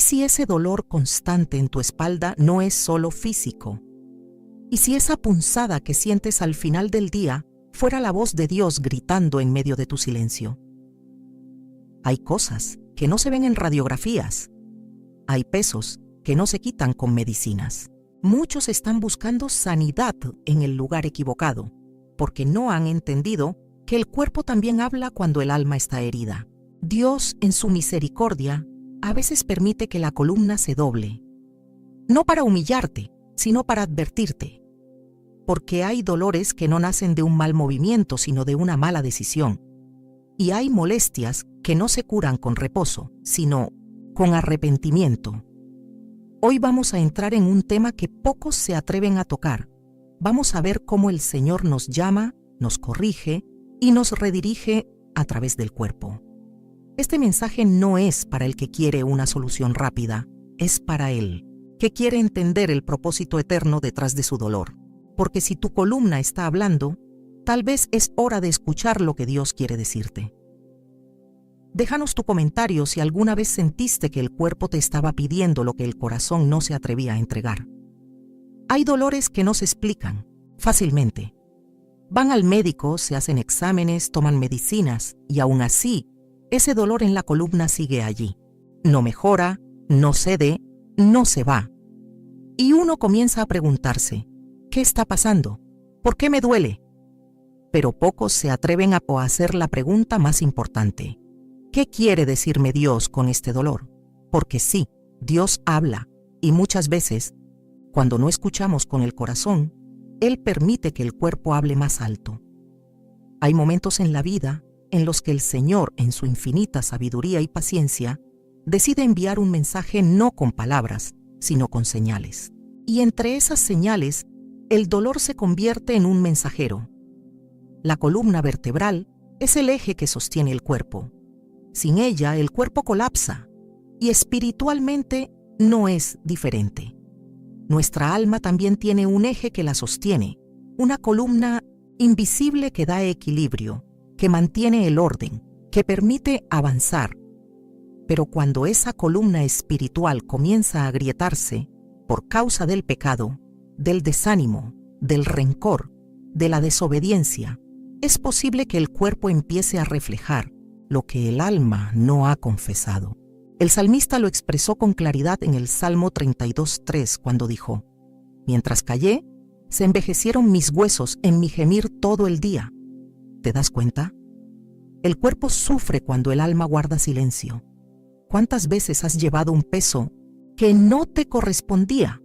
¿Y si ese dolor constante en tu espalda no es solo físico? ¿Y si esa punzada que sientes al final del día fuera la voz de Dios gritando en medio de tu silencio? Hay cosas que no se ven en radiografías. Hay pesos que no se quitan con medicinas. Muchos están buscando sanidad en el lugar equivocado, porque no han entendido que el cuerpo también habla cuando el alma está herida. Dios, en su misericordia, a veces permite que la columna se doble. No para humillarte, sino para advertirte. Porque hay dolores que no nacen de un mal movimiento, sino de una mala decisión. Y hay molestias que no se curan con reposo, sino con arrepentimiento. Hoy vamos a entrar en un tema que pocos se atreven a tocar. Vamos a ver cómo el Señor nos llama, nos corrige y nos redirige a través del cuerpo. Este mensaje no es para el que quiere una solución rápida, es para él, que quiere entender el propósito eterno detrás de su dolor. Porque si tu columna está hablando, tal vez es hora de escuchar lo que Dios quiere decirte. Déjanos tu comentario si alguna vez sentiste que el cuerpo te estaba pidiendo lo que el corazón no se atrevía a entregar. Hay dolores que no se explican fácilmente. Van al médico, se hacen exámenes, toman medicinas y aún así, ese dolor en la columna sigue allí. No mejora, no cede, no se va. Y uno comienza a preguntarse, ¿qué está pasando? ¿Por qué me duele? Pero pocos se atreven a hacer la pregunta más importante. ¿Qué quiere decirme Dios con este dolor? Porque sí, Dios habla, y muchas veces, cuando no escuchamos con el corazón, Él permite que el cuerpo hable más alto. Hay momentos en la vida en los que el Señor, en su infinita sabiduría y paciencia, decide enviar un mensaje no con palabras, sino con señales. Y entre esas señales, el dolor se convierte en un mensajero. La columna vertebral es el eje que sostiene el cuerpo. Sin ella, el cuerpo colapsa, y espiritualmente no es diferente. Nuestra alma también tiene un eje que la sostiene, una columna invisible que da equilibrio, que mantiene el orden, que permite avanzar. Pero cuando esa columna espiritual comienza a agrietarse por causa del pecado, del desánimo, del rencor, de la desobediencia, es posible que el cuerpo empiece a reflejar lo que el alma no ha confesado. El salmista lo expresó con claridad en el Salmo 32:3 cuando dijo: «Mientras callé, se envejecieron mis huesos en mi gemir todo el día». ¿Te das cuenta? El cuerpo sufre cuando el alma guarda silencio. ¿Cuántas veces has llevado un peso que no te correspondía?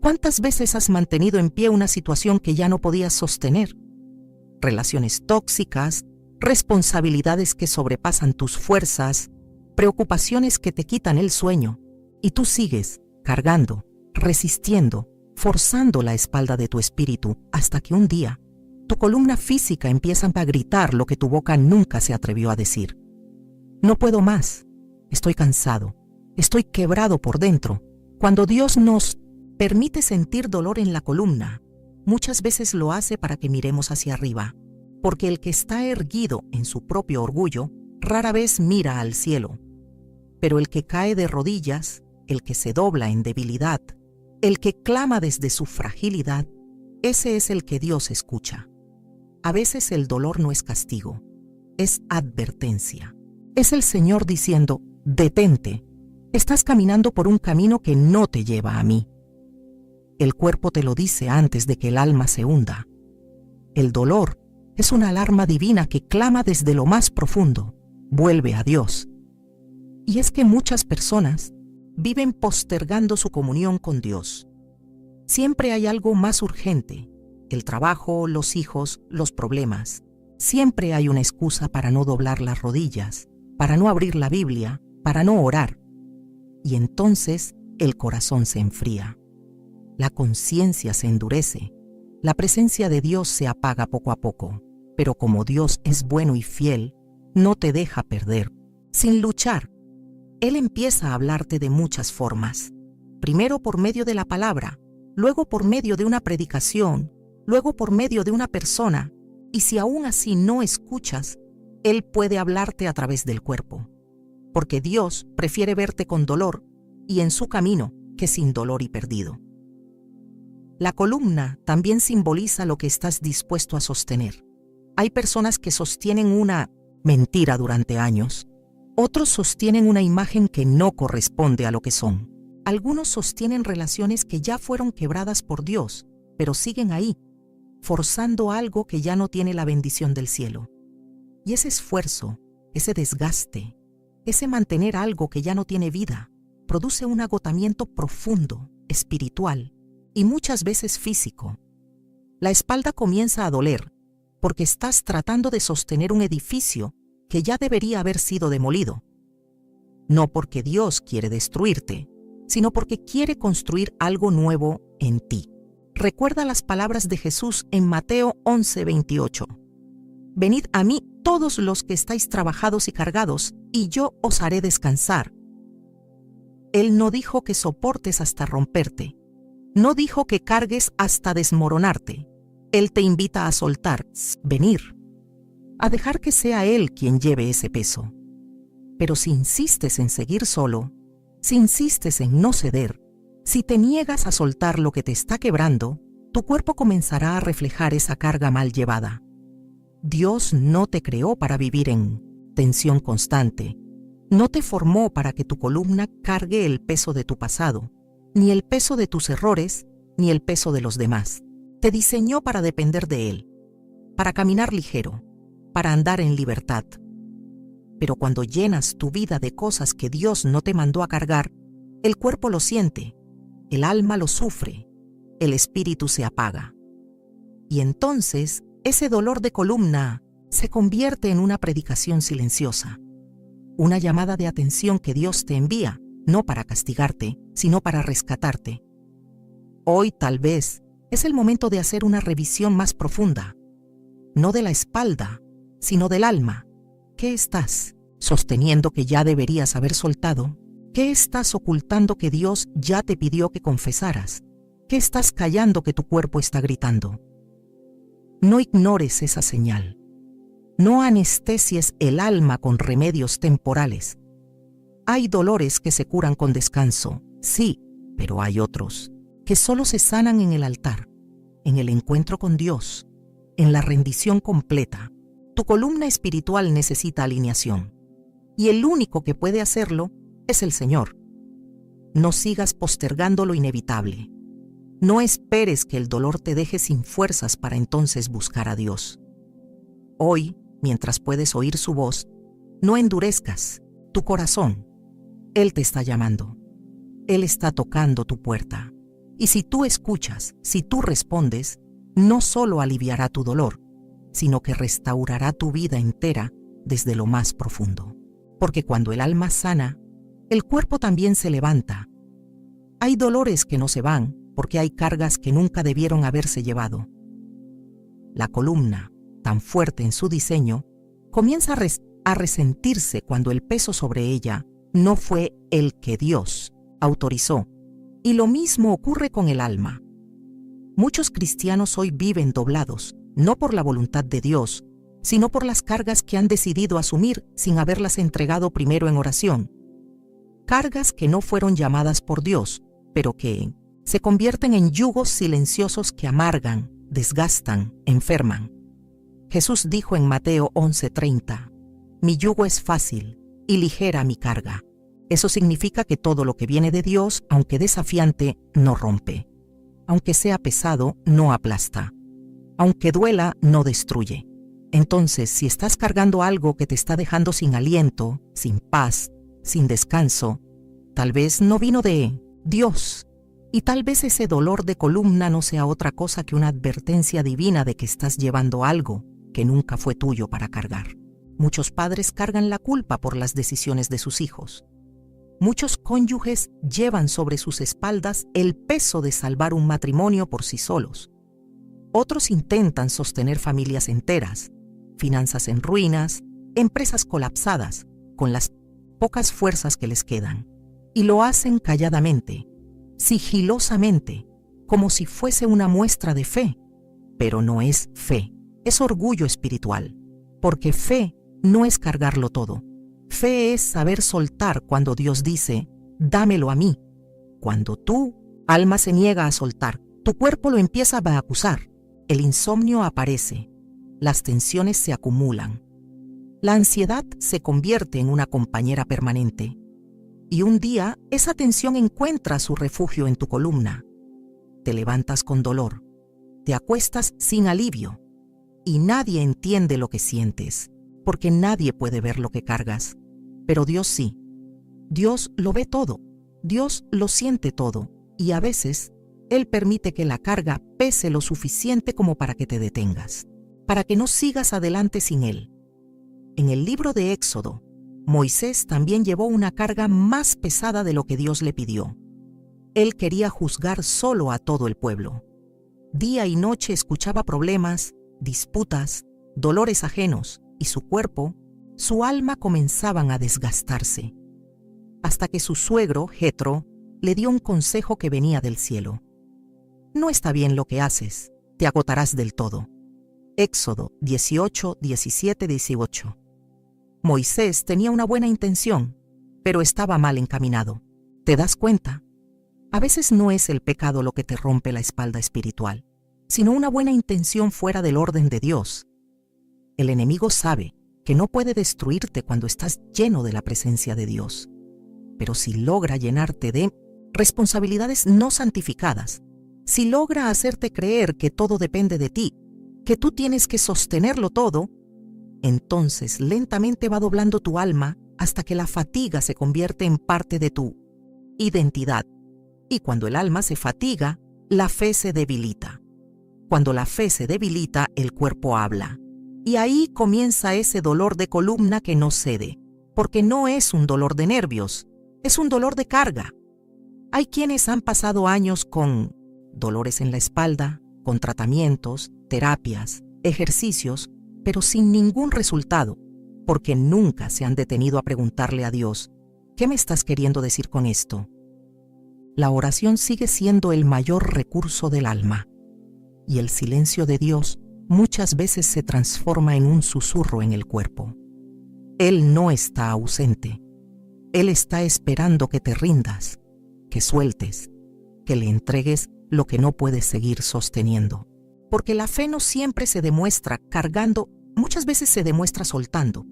¿Cuántas veces has mantenido en pie una situación que ya no podías sostener? Relaciones tóxicas, responsabilidades que sobrepasan tus fuerzas, preocupaciones que te quitan el sueño, y tú sigues cargando, resistiendo, forzando la espalda de tu espíritu hasta que un día tu columna física empieza a gritar lo que tu boca nunca se atrevió a decir. No puedo más, estoy cansado, estoy quebrado por dentro. Cuando Dios nos permite sentir dolor en la columna, muchas veces lo hace para que miremos hacia arriba, porque el que está erguido en su propio orgullo rara vez mira al cielo. Pero el que cae de rodillas, el que se dobla en debilidad, el que clama desde su fragilidad, ese es el que Dios escucha. A veces el dolor no es castigo, es advertencia. Es el Señor diciendo: detente, estás caminando por un camino que no te lleva a mí. El cuerpo te lo dice antes de que el alma se hunda. El dolor es una alarma divina que clama desde lo más profundo: vuelve a Dios. Y es que muchas personas viven postergando su comunión con Dios. Siempre hay algo más urgente: el trabajo, los hijos, los problemas. Siempre hay una excusa para no doblar las rodillas, para no abrir la Biblia, para no orar. Y entonces el corazón se enfría. La conciencia se endurece. La presencia de Dios se apaga poco a poco. Pero como Dios es bueno y fiel, no te deja perder. Sin luchar, Él empieza a hablarte de muchas formas. Primero por medio de la palabra, luego por medio de una predicación, luego por medio de una persona. Y si aún así no escuchas, Él puede hablarte a través del cuerpo. Porque Dios prefiere verte con dolor y en su camino que sin dolor y perdido. La columna también simboliza lo que estás dispuesto a sostener. Hay personas que sostienen una mentira durante años. Otros sostienen una imagen que no corresponde a lo que son. Algunos sostienen relaciones que ya fueron quebradas por Dios, pero siguen ahí, forzando algo que ya no tiene la bendición del cielo. Y ese esfuerzo, ese desgaste, ese mantener algo que ya no tiene vida, produce un agotamiento profundo, espiritual y muchas veces físico. La espalda comienza a doler porque estás tratando de sostener un edificio que ya debería haber sido demolido. No porque Dios quiere destruirte, sino porque quiere construir algo nuevo en ti. Recuerda las palabras de Jesús en Mateo 11:28. Venid a mí todos los que estáis trabajados y cargados, y yo os haré descansar. Él no dijo que soportes hasta romperte. No dijo que cargues hasta desmoronarte. Él te invita a soltar, venir, a dejar que sea Él quien lleve ese peso. Pero si insistes en seguir solo, si insistes en no ceder, si te niegas a soltar lo que te está quebrando, tu cuerpo comenzará a reflejar esa carga mal llevada. Dios no te creó para vivir en tensión constante. No te formó para que tu columna cargue el peso de tu pasado, ni el peso de tus errores, ni el peso de los demás. Te diseñó para depender de Él, para caminar ligero, para andar en libertad. Pero cuando llenas tu vida de cosas que Dios no te mandó a cargar, el cuerpo lo siente, el alma lo sufre, el espíritu se apaga. Y entonces, ese dolor de columna se convierte en una predicación silenciosa, una llamada de atención que Dios te envía, no para castigarte, sino para rescatarte. Hoy, tal vez, es el momento de hacer una revisión más profunda, no de la espalda, sino del alma. ¿Qué estás sosteniendo que ya deberías haber soltado? ¿Qué estás ocultando que Dios ya te pidió que confesaras? ¿Qué estás callando que tu cuerpo está gritando? No ignores esa señal. No anestesies el alma con remedios temporales. Hay dolores que se curan con descanso, sí, pero hay otros que solo se sanan en el altar, en el encuentro con Dios, en la rendición completa. Tu columna espiritual necesita alineación, y el único que puede hacerlo es el Señor. No sigas postergando lo inevitable. No esperes que el dolor te deje sin fuerzas para entonces buscar a Dios. Hoy, mientras puedes oír su voz, no endurezcas tu corazón. Él te está llamando. Él está tocando tu puerta. Y si tú escuchas, si tú respondes, no solo aliviará tu dolor, sino que restaurará tu vida entera desde lo más profundo. Porque cuando el alma sana, el cuerpo también se levanta. Hay dolores que no se van, porque hay cargas que nunca debieron haberse llevado. La columna, tan fuerte en su diseño, comienza a resentirse cuando el peso sobre ella no fue el que Dios autorizó. Y lo mismo ocurre con el alma. Muchos cristianos hoy viven doblados, no por la voluntad de Dios, sino por las cargas que han decidido asumir sin haberlas entregado primero en oración. Cargas que no fueron llamadas por Dios, pero que se convierten en yugos silenciosos que amargan, desgastan, enferman. Jesús dijo en Mateo 11:30, «Mi yugo es fácil y ligera mi carga». Eso significa que todo lo que viene de Dios, aunque desafiante, no rompe. Aunque sea pesado, no aplasta. Aunque duela, no destruye. Entonces, si estás cargando algo que te está dejando sin aliento, sin paz, sin descanso, tal vez no vino de Dios. Y tal vez ese dolor de columna no sea otra cosa que una advertencia divina de que estás llevando algo que nunca fue tuyo para cargar. Muchos padres cargan la culpa por las decisiones de sus hijos. Muchos cónyuges llevan sobre sus espaldas el peso de salvar un matrimonio por sí solos. Otros intentan sostener familias enteras, finanzas en ruinas, empresas colapsadas, con las pocas fuerzas que les quedan. Y lo hacen calladamente, sigilosamente, como si fuese una muestra de fe. Pero no es fe, es orgullo espiritual, porque fe no es cargarlo todo. Fe es saber soltar cuando Dios dice, dámelo a mí. Cuando tu alma se niega a soltar, tu cuerpo lo empieza a acusar. El insomnio aparece, las tensiones se acumulan. La ansiedad se convierte en una compañera permanente. Y un día, esa tensión encuentra su refugio en tu columna. Te levantas con dolor, te acuestas sin alivio, y nadie entiende lo que sientes, porque nadie puede ver lo que cargas. Pero Dios sí. Dios lo ve todo, Dios lo siente todo, y a veces Él permite que la carga pese lo suficiente como para que te detengas, para que no sigas adelante sin Él. En el libro de Éxodo, Moisés también llevó una carga más pesada de lo que Dios le pidió. Él quería juzgar solo a todo el pueblo. Día y noche escuchaba problemas, disputas, dolores ajenos, y su cuerpo, su alma comenzaban a desgastarse. Hasta que su suegro, Jetro, le dio un consejo que venía del cielo. No está bien lo que haces, te agotarás del todo. Éxodo 18, 17, 18. Moisés tenía una buena intención, pero estaba mal encaminado. ¿Te das cuenta? A veces no es el pecado lo que te rompe la espalda espiritual, sino una buena intención fuera del orden de Dios. El enemigo sabe que no puede destruirte cuando estás lleno de la presencia de Dios, pero si logra llenarte de responsabilidades no santificadas, si logra hacerte creer que todo depende de ti, que tú tienes que sostenerlo todo, entonces lentamente va doblando tu alma hasta que la fatiga se convierte en parte de tu identidad. Y cuando el alma se fatiga, la fe se debilita. Cuando la fe se debilita, el cuerpo habla. Y ahí comienza ese dolor de columna que no cede, porque no es un dolor de nervios, es un dolor de carga. Hay quienes han pasado años con dolores en la espalda, con tratamientos, terapias, ejercicios, pero sin ningún resultado, porque nunca se han detenido a preguntarle a Dios, ¿qué me estás queriendo decir con esto? La oración sigue siendo el mayor recurso del alma, y el silencio de Dios muchas veces se transforma en un susurro en el cuerpo. Él no está ausente, Él está esperando que te rindas, que sueltes, que le entregues lo que no puedes seguir sosteniendo. Porque la fe no siempre se demuestra cargando, muchas veces se demuestra soltando.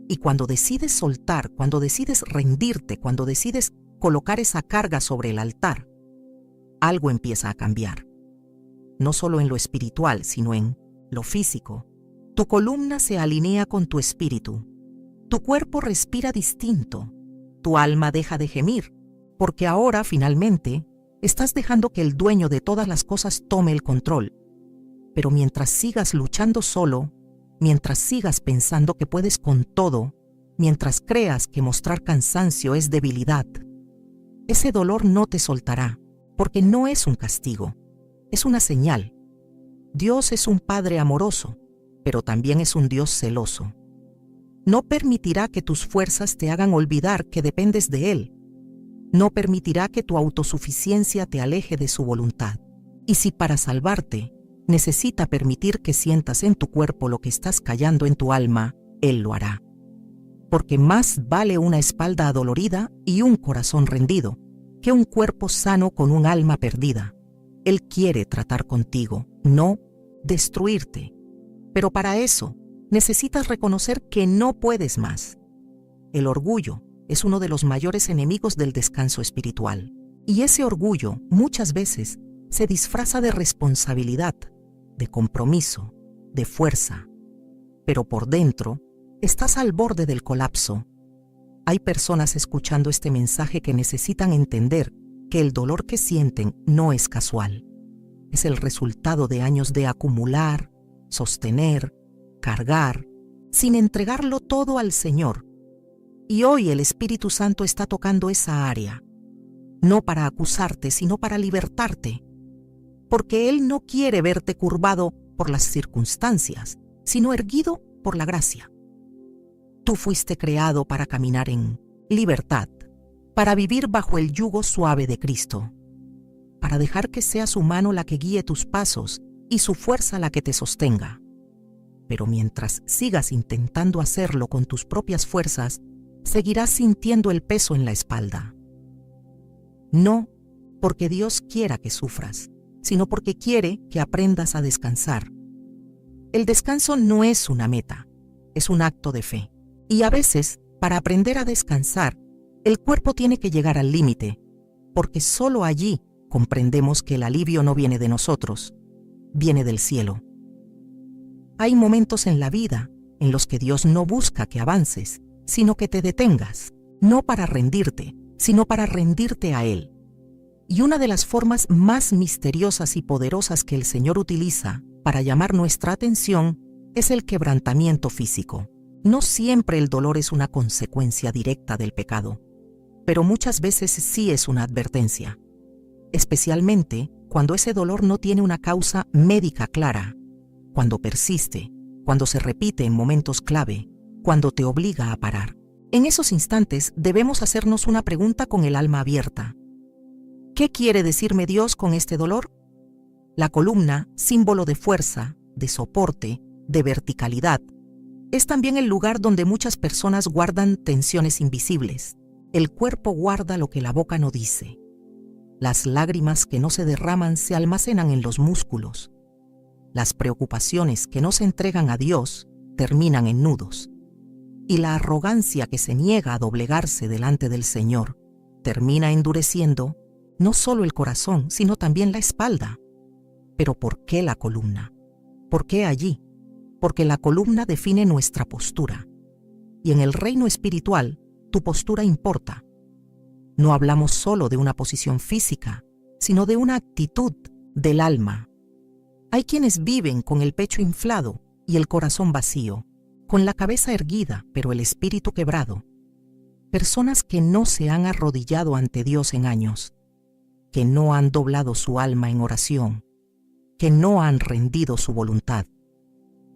Y cuando decides soltar, cuando decides rendirte, cuando decides colocar esa carga sobre el altar, algo empieza a cambiar. No solo en lo espiritual, sino en lo físico. Tu columna se alinea con tu espíritu. Tu cuerpo respira distinto. Tu alma deja de gemir, porque ahora, finalmente, estás dejando que el dueño de todas las cosas tome el control. Pero mientras sigas luchando solo, mientras sigas pensando que puedes con todo, mientras creas que mostrar cansancio es debilidad, ese dolor no te soltará, porque no es un castigo, es una señal. Dios es un Padre amoroso, pero también es un Dios celoso. No permitirá que tus fuerzas te hagan olvidar que dependes de Él. No permitirá que tu autosuficiencia te aleje de su voluntad. Y si para salvarte necesita permitir que sientas en tu cuerpo lo que estás callando en tu alma, Él lo hará. Porque más vale una espalda adolorida y un corazón rendido que un cuerpo sano con un alma perdida. Él quiere tratar contigo, no destruirte. Pero para eso necesitas reconocer que no puedes más. El orgullo es uno de los mayores enemigos del descanso espiritual. Y ese orgullo muchas veces se disfraza de responsabilidad, de compromiso, de fuerza. Pero por dentro estás al borde del colapso. Hay personas escuchando este mensaje que necesitan entender que el dolor que sienten no es casual. Es el resultado de años de acumular, sostener, cargar, sin entregarlo todo al Señor. Y hoy el Espíritu Santo está tocando esa área, no para acusarte, sino para libertarte. Porque Él no quiere verte curvado por las circunstancias, sino erguido por la gracia. Tú fuiste creado para caminar en libertad, para vivir bajo el yugo suave de Cristo, para dejar que sea su mano la que guíe tus pasos y su fuerza la que te sostenga. Pero mientras sigas intentando hacerlo con tus propias fuerzas, seguirás sintiendo el peso en la espalda. No porque Dios quiera que sufras, sino porque quiere que aprendas a descansar. El descanso no es una meta, es un acto de fe. Y a veces, para aprender a descansar, el cuerpo tiene que llegar al límite, porque solo allí comprendemos que el alivio no viene de nosotros, viene del cielo. Hay momentos en la vida en los que Dios no busca que avances, sino que te detengas, no para rendirte, sino para rendirte a Él. Y una de las formas más misteriosas y poderosas que el Señor utiliza para llamar nuestra atención es el quebrantamiento físico. No siempre el dolor es una consecuencia directa del pecado, pero muchas veces sí es una advertencia, especialmente cuando ese dolor no tiene una causa médica clara, cuando persiste, cuando se repite en momentos clave, cuando te obliga a parar. En esos instantes debemos hacernos una pregunta con el alma abierta. ¿Qué quiere decirme Dios con este dolor? La columna, símbolo de fuerza, de soporte, de verticalidad, es también el lugar donde muchas personas guardan tensiones invisibles. El cuerpo guarda lo que la boca no dice. Las lágrimas que no se derraman se almacenan en los músculos. Las preocupaciones que no se entregan a Dios terminan en nudos. Y la arrogancia que se niega a doblegarse delante del Señor termina endureciendo no solo el corazón, sino también la espalda. ¿Pero por qué la columna? ¿Por qué allí? Porque la columna define nuestra postura. Y en el reino espiritual, tu postura importa. No hablamos solo de una posición física, sino de una actitud del alma. Hay quienes viven con el pecho inflado y el corazón vacío, con la cabeza erguida, pero el espíritu quebrado. Personas que no se han arrodillado ante Dios en años, que no han doblado su alma en oración, que no han rendido su voluntad.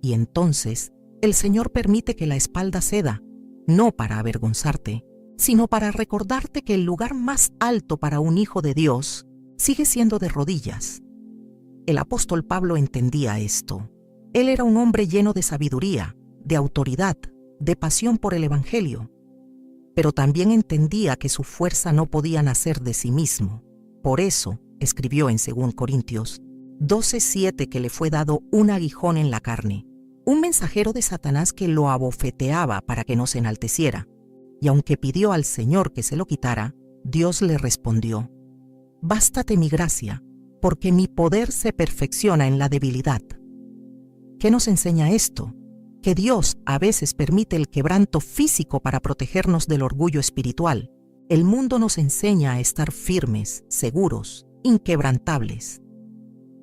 Y entonces el Señor permite que la espalda ceda, no para avergonzarte, sino para recordarte que el lugar más alto para un hijo de Dios sigue siendo de rodillas. El apóstol Pablo entendía esto. Él era un hombre lleno de sabiduría, de autoridad, de pasión por el Evangelio, pero también entendía que su fuerza no podía nacer de sí mismo. Por eso escribió en 2 Corintios 12:7 que le fue dado un aguijón en la carne, un mensajero de Satanás que lo abofeteaba para que no se enalteciera. Y aunque pidió al Señor que se lo quitara, Dios le respondió: «Bástate mi gracia, porque mi poder se perfecciona en la debilidad». ¿Qué nos enseña esto? Que Dios a veces permite el quebranto físico para protegernos del orgullo espiritual. El mundo nos enseña a estar firmes, seguros, inquebrantables.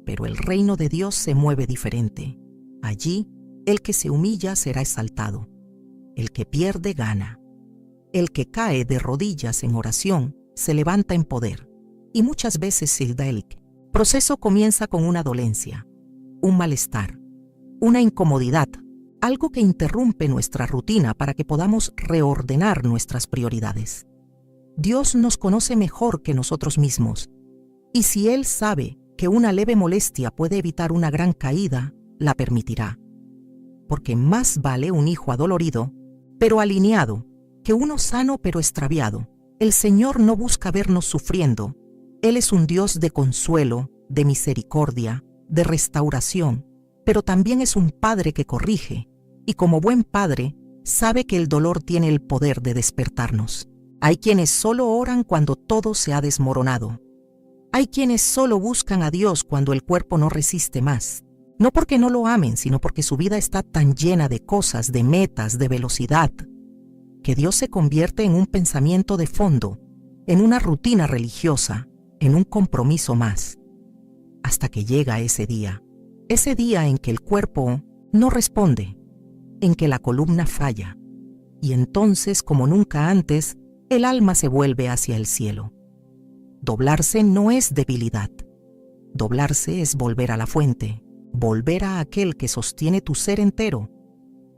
Pero el reino de Dios se mueve diferente. Allí, el que se humilla será exaltado. El que pierde gana. El que cae de rodillas en oración se levanta en poder. Y muchas veces el proceso comienza con una dolencia, un malestar, una incomodidad, algo que interrumpe nuestra rutina para que podamos reordenar nuestras prioridades. Dios nos conoce mejor que nosotros mismos, y si Él sabe que una leve molestia puede evitar una gran caída, la permitirá. Porque más vale un hijo adolorido, pero alineado, que uno sano pero extraviado. El Señor no busca vernos sufriendo. Él es un Dios de consuelo, de misericordia, de restauración, pero también es un Padre que corrige, y como buen Padre, sabe que el dolor tiene el poder de despertarnos. Hay quienes solo oran cuando todo se ha desmoronado. Hay quienes solo buscan a Dios cuando el cuerpo no resiste más. No porque no lo amen, sino porque su vida está tan llena de cosas, de metas, de velocidad, que Dios se convierte en un pensamiento de fondo, en una rutina religiosa, en un compromiso más, hasta que llega ese día en que el cuerpo no responde, en que la columna falla, y entonces, como nunca antes, el alma se vuelve hacia el cielo. Doblarse no es debilidad. Doblarse es volver a la fuente, volver a aquel que sostiene tu ser entero.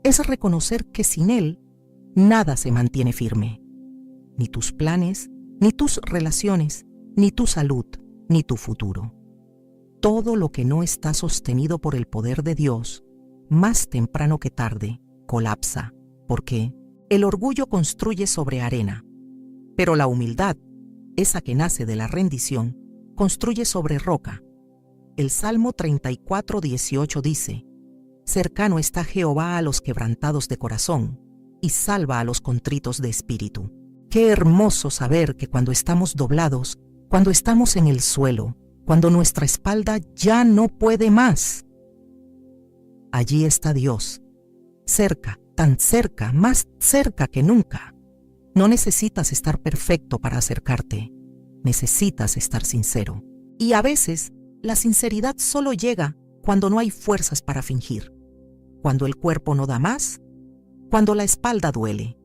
Es reconocer que sin él, nada se mantiene firme. Ni tus planes, ni tus relaciones, ni tu salud, ni tu futuro. Todo lo que no está sostenido por el poder de Dios, más temprano que tarde, colapsa, porque el orgullo construye sobre arena, pero la humildad esa que nace de la rendición, construye sobre roca. El Salmo 34:18 dice: cercano está Jehová a los quebrantados de corazón, y salva a los contritos de espíritu. Qué hermoso saber que cuando estamos doblados, cuando estamos en el suelo, cuando nuestra espalda ya no puede más, allí está Dios, cerca, tan cerca, más cerca que nunca. No necesitas estar perfecto para acercarte, necesitas estar sincero. Y a veces, la sinceridad solo llega cuando no hay fuerzas para fingir, cuando el cuerpo no da más, cuando la espalda duele,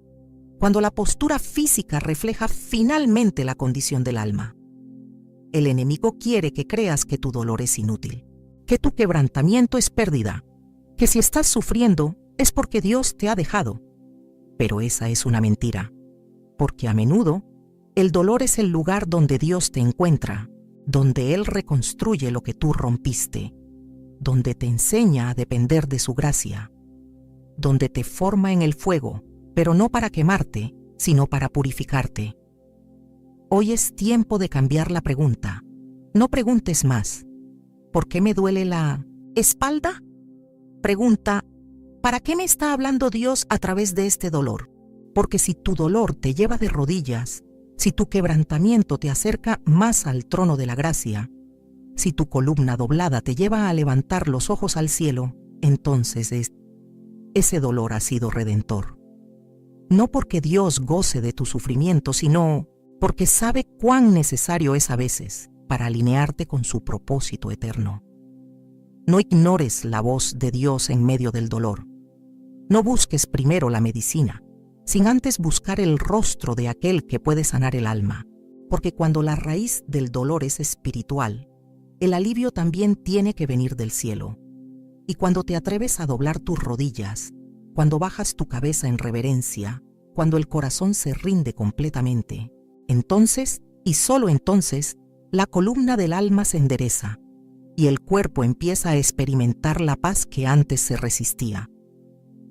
cuando la postura física refleja finalmente la condición del alma. El enemigo quiere que creas que tu dolor es inútil, que tu quebrantamiento es pérdida, que si estás sufriendo es porque Dios te ha dejado. Pero esa es una mentira, porque a menudo el dolor es el lugar donde Dios te encuentra, donde Él reconstruye lo que tú rompiste, donde te enseña a depender de su gracia, donde te forma en el fuego, pero no para quemarte, sino para purificarte. Hoy es tiempo de cambiar la pregunta. No preguntes más: ¿por qué me duele la espalda? Pregunta: ¿para qué me está hablando Dios a través de este dolor? Porque si tu dolor te lleva de rodillas, si tu quebrantamiento te acerca más al trono de la gracia, si tu columna doblada te lleva a levantar los ojos al cielo, entonces ese dolor ha sido redentor. No porque Dios goce de tu sufrimiento, sino porque sabe cuán necesario es a veces para alinearte con su propósito eterno. No ignores la voz de Dios en medio del dolor. No busques primero la medicina, sin antes buscar el rostro de aquel que puede sanar el alma, porque cuando la raíz del dolor es espiritual, el alivio también tiene que venir del cielo. Y cuando te atreves a doblar tus rodillas, cuando bajas tu cabeza en reverencia, cuando el corazón se rinde completamente, entonces, y solo entonces, la columna del alma se endereza y el cuerpo empieza a experimentar la paz que antes se resistía.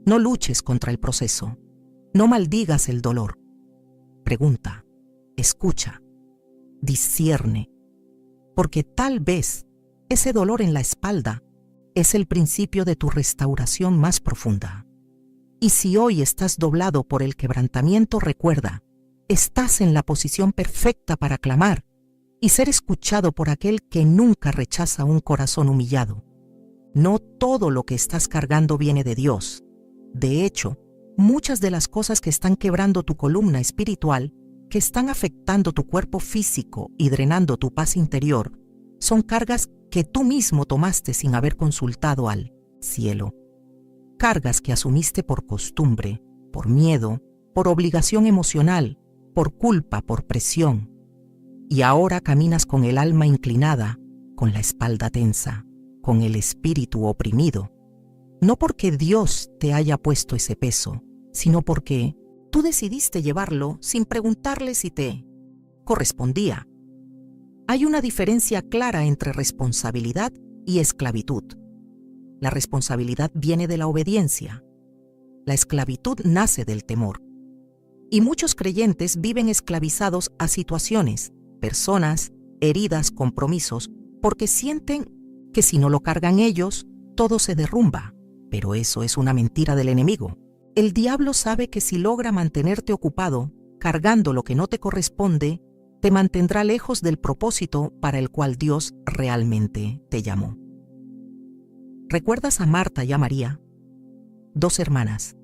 No luches contra el proceso, no maldigas el dolor. Pregunta, escucha, discierne, porque tal vez ese dolor en la espalda es el principio de tu restauración más profunda. Y si hoy estás doblado por el quebrantamiento, recuerda, estás en la posición perfecta para clamar y ser escuchado por aquel que nunca rechaza un corazón humillado. No todo lo que estás cargando viene de Dios. De hecho, muchas de las cosas que están quebrando tu columna espiritual, que están afectando tu cuerpo físico y drenando tu paz interior, son cargas que tú mismo tomaste sin haber consultado al cielo. Cargas que asumiste por costumbre, por miedo, por obligación emocional, por culpa, por presión. Y ahora caminas con el alma inclinada, con la espalda tensa, con el espíritu oprimido. No porque Dios te haya puesto ese peso, sino porque tú decidiste llevarlo sin preguntarle si te correspondía. Hay una diferencia clara entre responsabilidad y esclavitud. La responsabilidad viene de la obediencia. La esclavitud nace del temor. Y muchos creyentes viven esclavizados a situaciones, personas, heridas, compromisos, porque sienten que si no lo cargan ellos, todo se derrumba. Pero eso es una mentira del enemigo. El diablo sabe que si logra mantenerte ocupado, cargando lo que no te corresponde, te mantendrá lejos del propósito para el cual Dios realmente te llamó. ¿Recuerdas a Marta y a María? Dos hermanas,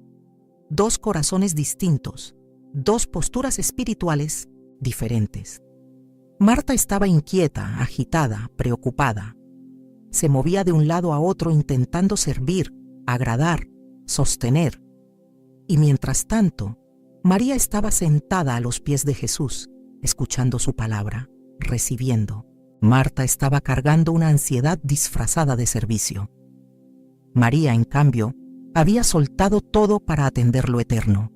dos corazones distintos, dos posturas espirituales diferentes. Marta estaba inquieta, agitada, preocupada. Se movía de un lado a otro intentando servir, agradar, sostener. Y mientras tanto, María estaba sentada a los pies de Jesús, escuchando su palabra, recibiendo. Marta estaba cargando una ansiedad disfrazada de servicio. María, en cambio, había soltado todo para atender lo eterno.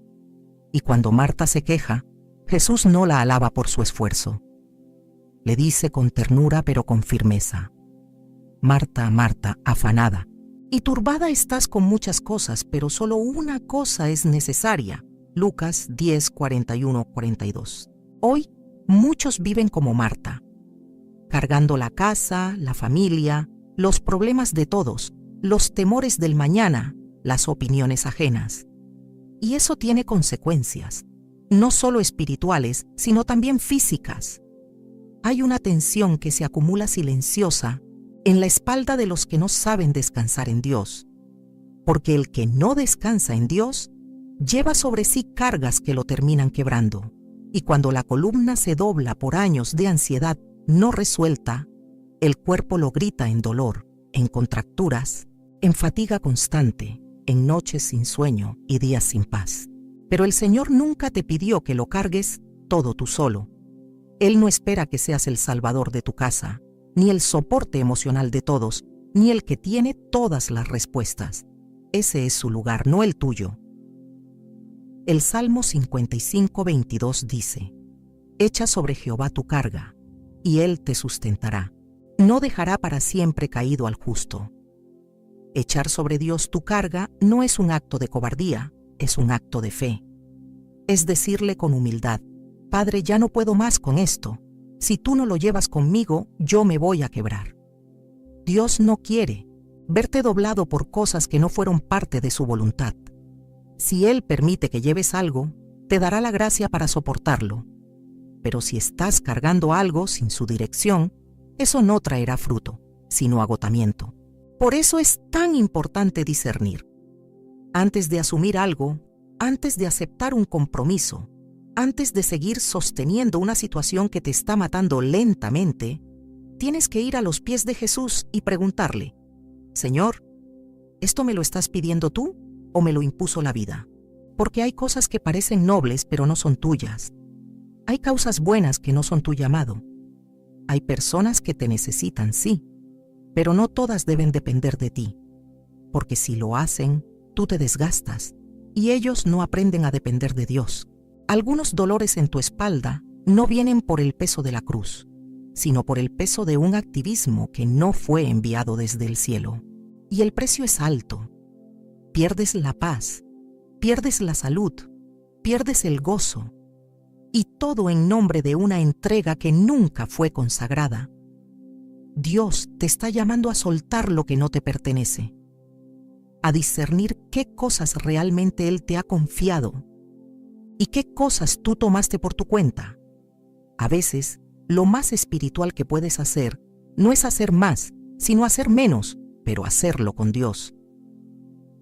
Y cuando Marta se queja, Jesús no la alaba por su esfuerzo. Le dice con ternura pero con firmeza: Marta, Marta, afanada y turbada estás con muchas cosas, pero solo una cosa es necesaria. Lucas 10:41-42. Hoy, Muchos viven como Marta, cargando la casa, la familia, los problemas de todos, los temores del mañana, las opiniones ajenas. Y eso tiene consecuencias, no solo espirituales, sino también físicas. Hay una tensión que se acumula silenciosa en la espalda de los que no saben descansar en Dios, porque el que no descansa en Dios lleva sobre sí cargas que lo terminan quebrando, y cuando la columna se dobla por años de ansiedad no resuelta, el cuerpo lo grita en dolor, en contracturas, en fatiga constante, en noches sin sueño y días sin paz. Pero el Señor nunca te pidió que lo cargues todo tú solo. Él no espera que seas el salvador de tu casa, ni el soporte emocional de todos, ni el que tiene todas las respuestas. Ese es su lugar, no el tuyo. El Salmo 55:22 dice: Echa sobre Jehová tu carga, y Él te sustentará. No dejará para siempre caído al justo. Echar sobre Dios tu carga no es un acto de cobardía, es un acto de fe. Es decirle con humildad: Padre, ya no puedo más con esto. Si tú no lo llevas conmigo, yo me voy a quebrar. Dios no quiere verte doblado por cosas que no fueron parte de su voluntad. Si Él permite que lleves algo, te dará la gracia para soportarlo. Pero si estás cargando algo sin su dirección, eso no traerá fruto, sino agotamiento. Por eso es tan importante discernir. Antes de asumir algo, antes de aceptar un compromiso, antes de seguir sosteniendo una situación que te está matando lentamente, tienes que ir a los pies de Jesús y preguntarle: Señor, ¿esto me lo estás pidiendo tú o me lo impuso la vida? Porque hay cosas que parecen nobles pero no son tuyas. Hay causas buenas que no son tu llamado. Hay personas que te necesitan, sí, pero no todas deben depender de ti, porque si lo hacen, tú te desgastas y ellos no aprenden a depender de Dios. Algunos dolores en tu espalda no vienen por el peso de la cruz, sino por el peso de un activismo que no fue enviado desde el cielo. Y el precio es alto. Pierdes la paz, pierdes la salud, pierdes el gozo, y todo en nombre de una entrega que nunca fue consagrada. Dios te está llamando a soltar lo que no te pertenece, a discernir qué cosas realmente Él te ha confiado y qué cosas tú tomaste por tu cuenta. A veces, lo más espiritual que puedes hacer no es hacer más, sino hacer menos, pero hacerlo con Dios.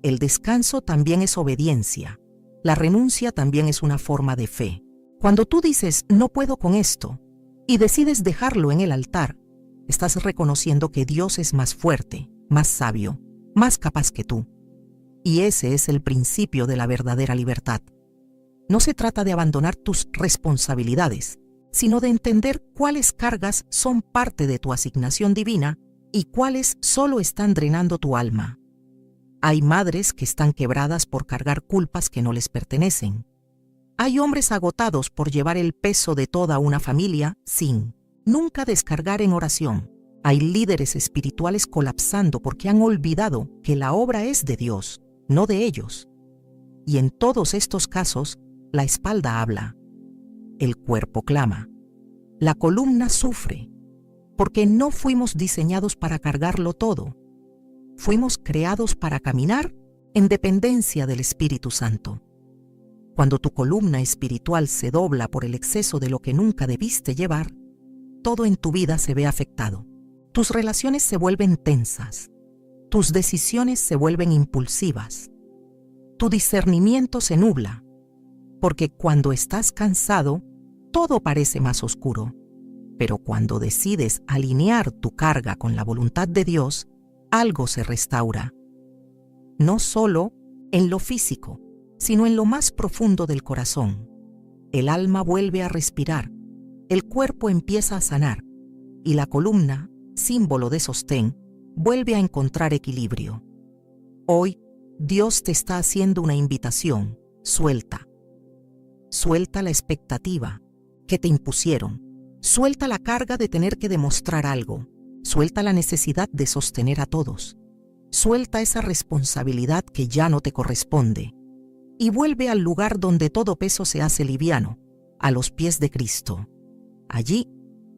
El descanso también es obediencia. La renuncia también es una forma de fe. Cuando tú dices, no puedo con esto, y decides dejarlo en el altar, estás reconociendo que Dios es más fuerte, más sabio, más capaz que tú. Y ese es el principio de la verdadera libertad. No se trata de abandonar tus responsabilidades, sino de entender cuáles cargas son parte de tu asignación divina y cuáles solo están drenando tu alma. Hay madres que están quebradas por cargar culpas que no les pertenecen. Hay hombres agotados por llevar el peso de toda una familia sin nunca descargar en oración. Hay líderes espirituales colapsando porque han olvidado que la obra es de Dios, no de ellos. Y en todos estos casos, la espalda habla, el cuerpo clama, la columna sufre, porque no fuimos diseñados para cargarlo todo. Fuimos creados para caminar en dependencia del Espíritu Santo. Cuando tu columna espiritual se dobla por el exceso de lo que nunca debiste llevar, todo en tu vida se ve afectado. Tus relaciones se vuelven tensas, tus decisiones se vuelven impulsivas, tu discernimiento se nubla, porque cuando estás cansado, todo parece más oscuro. Pero cuando decides alinear tu carga con la voluntad de Dios, algo se restaura. No solo en lo físico, sino en lo más profundo del corazón. El alma vuelve a respirar, el cuerpo empieza a sanar, y la columna, símbolo de sostén, vuelve a encontrar equilibrio. Hoy, Dios te está haciendo una invitación: suelta. Suelta la expectativa que te impusieron. Suelta la carga de tener que demostrar algo. Suelta la necesidad de sostener a todos. Suelta esa responsabilidad que ya no te corresponde. Y vuelve al lugar donde todo peso se hace liviano, a los pies de Cristo. allí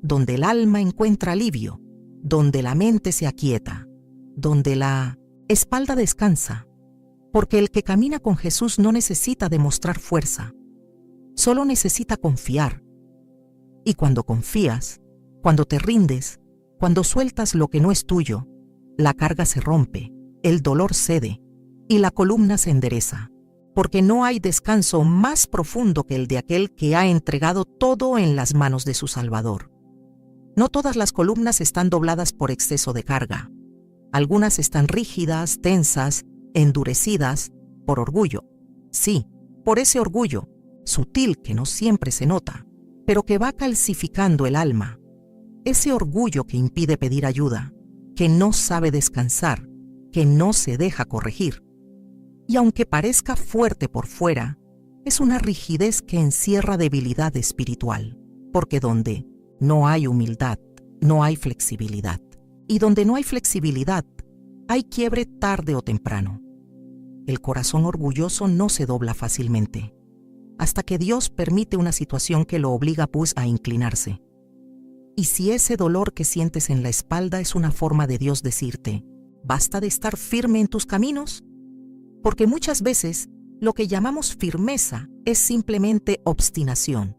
donde el alma encuentra alivio, donde la mente se aquieta, donde la espalda descansa, porque el que camina con Jesús no necesita demostrar fuerza, solo necesita confiar. Y cuando confías, cuando te rindes, cuando sueltas lo que no es tuyo, la carga se rompe, el dolor cede y la columna se endereza, porque no hay descanso más profundo que el de aquel que ha entregado todo en las manos de su Salvador. No todas las columnas están dobladas por exceso de carga. Algunas están rígidas, tensas, endurecidas, por orgullo. Sí, por ese orgullo, sutil que no siempre se nota, pero que va calcificando el alma. Ese orgullo que impide pedir ayuda, que no sabe descansar, que no se deja corregir. Y aunque parezca fuerte por fuera, es una rigidez que encierra debilidad espiritual, porque donde no hay humildad, no hay flexibilidad. Y donde no hay flexibilidad, hay quiebre tarde o temprano. El corazón orgulloso no se dobla fácilmente, hasta que Dios permite una situación que lo obliga pues a inclinarse. Y si ese dolor que sientes en la espalda es una forma de Dios decirte, ¿basta de estar firme en tus caminos? Porque muchas veces lo que llamamos firmeza es simplemente obstinación.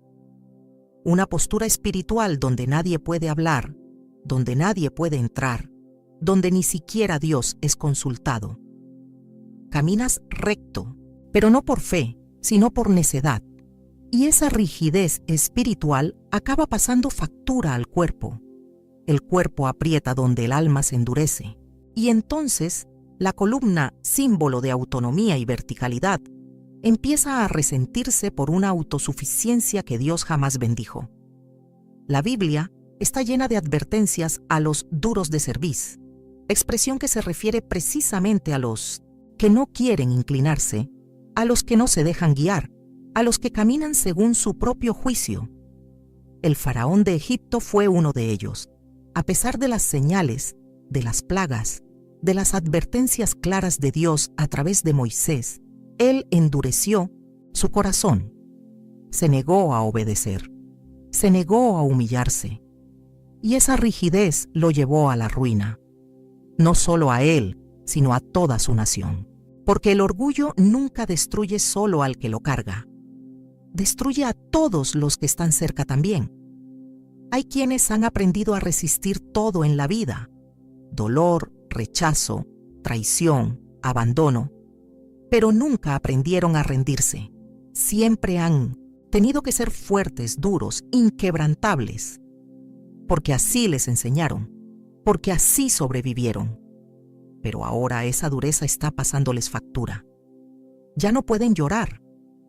Una postura espiritual donde nadie puede hablar, donde nadie puede entrar, donde ni siquiera Dios es consultado. Caminas recto, pero no por fe, sino por necedad. Y esa rigidez espiritual acaba pasando factura al cuerpo. El cuerpo aprieta donde el alma se endurece. Y entonces, la columna, símbolo de autonomía y verticalidad, empieza a resentirse por una autosuficiencia que Dios jamás bendijo. La Biblia está llena de advertencias a los duros de cerviz, expresión que se refiere precisamente a los que no quieren inclinarse, a los que no se dejan guiar, a los que caminan según su propio juicio. El faraón de Egipto fue uno de ellos. A pesar de las señales, de las plagas, de las advertencias claras de Dios a través de Moisés, él endureció su corazón. Se negó a obedecer. Se negó a humillarse. Y esa rigidez lo llevó a la ruina. No solo a él, sino a toda su nación. Porque el orgullo nunca destruye solo al que lo carga. Destruye a todos los que están cerca también. Hay quienes han aprendido a resistir todo en la vida: dolor, rechazo, traición, abandono, pero nunca aprendieron a rendirse. Siempre han tenido que ser fuertes, duros, inquebrantables, porque así les enseñaron, porque así sobrevivieron. Pero ahora esa dureza está pasándoles factura. Ya no pueden llorar,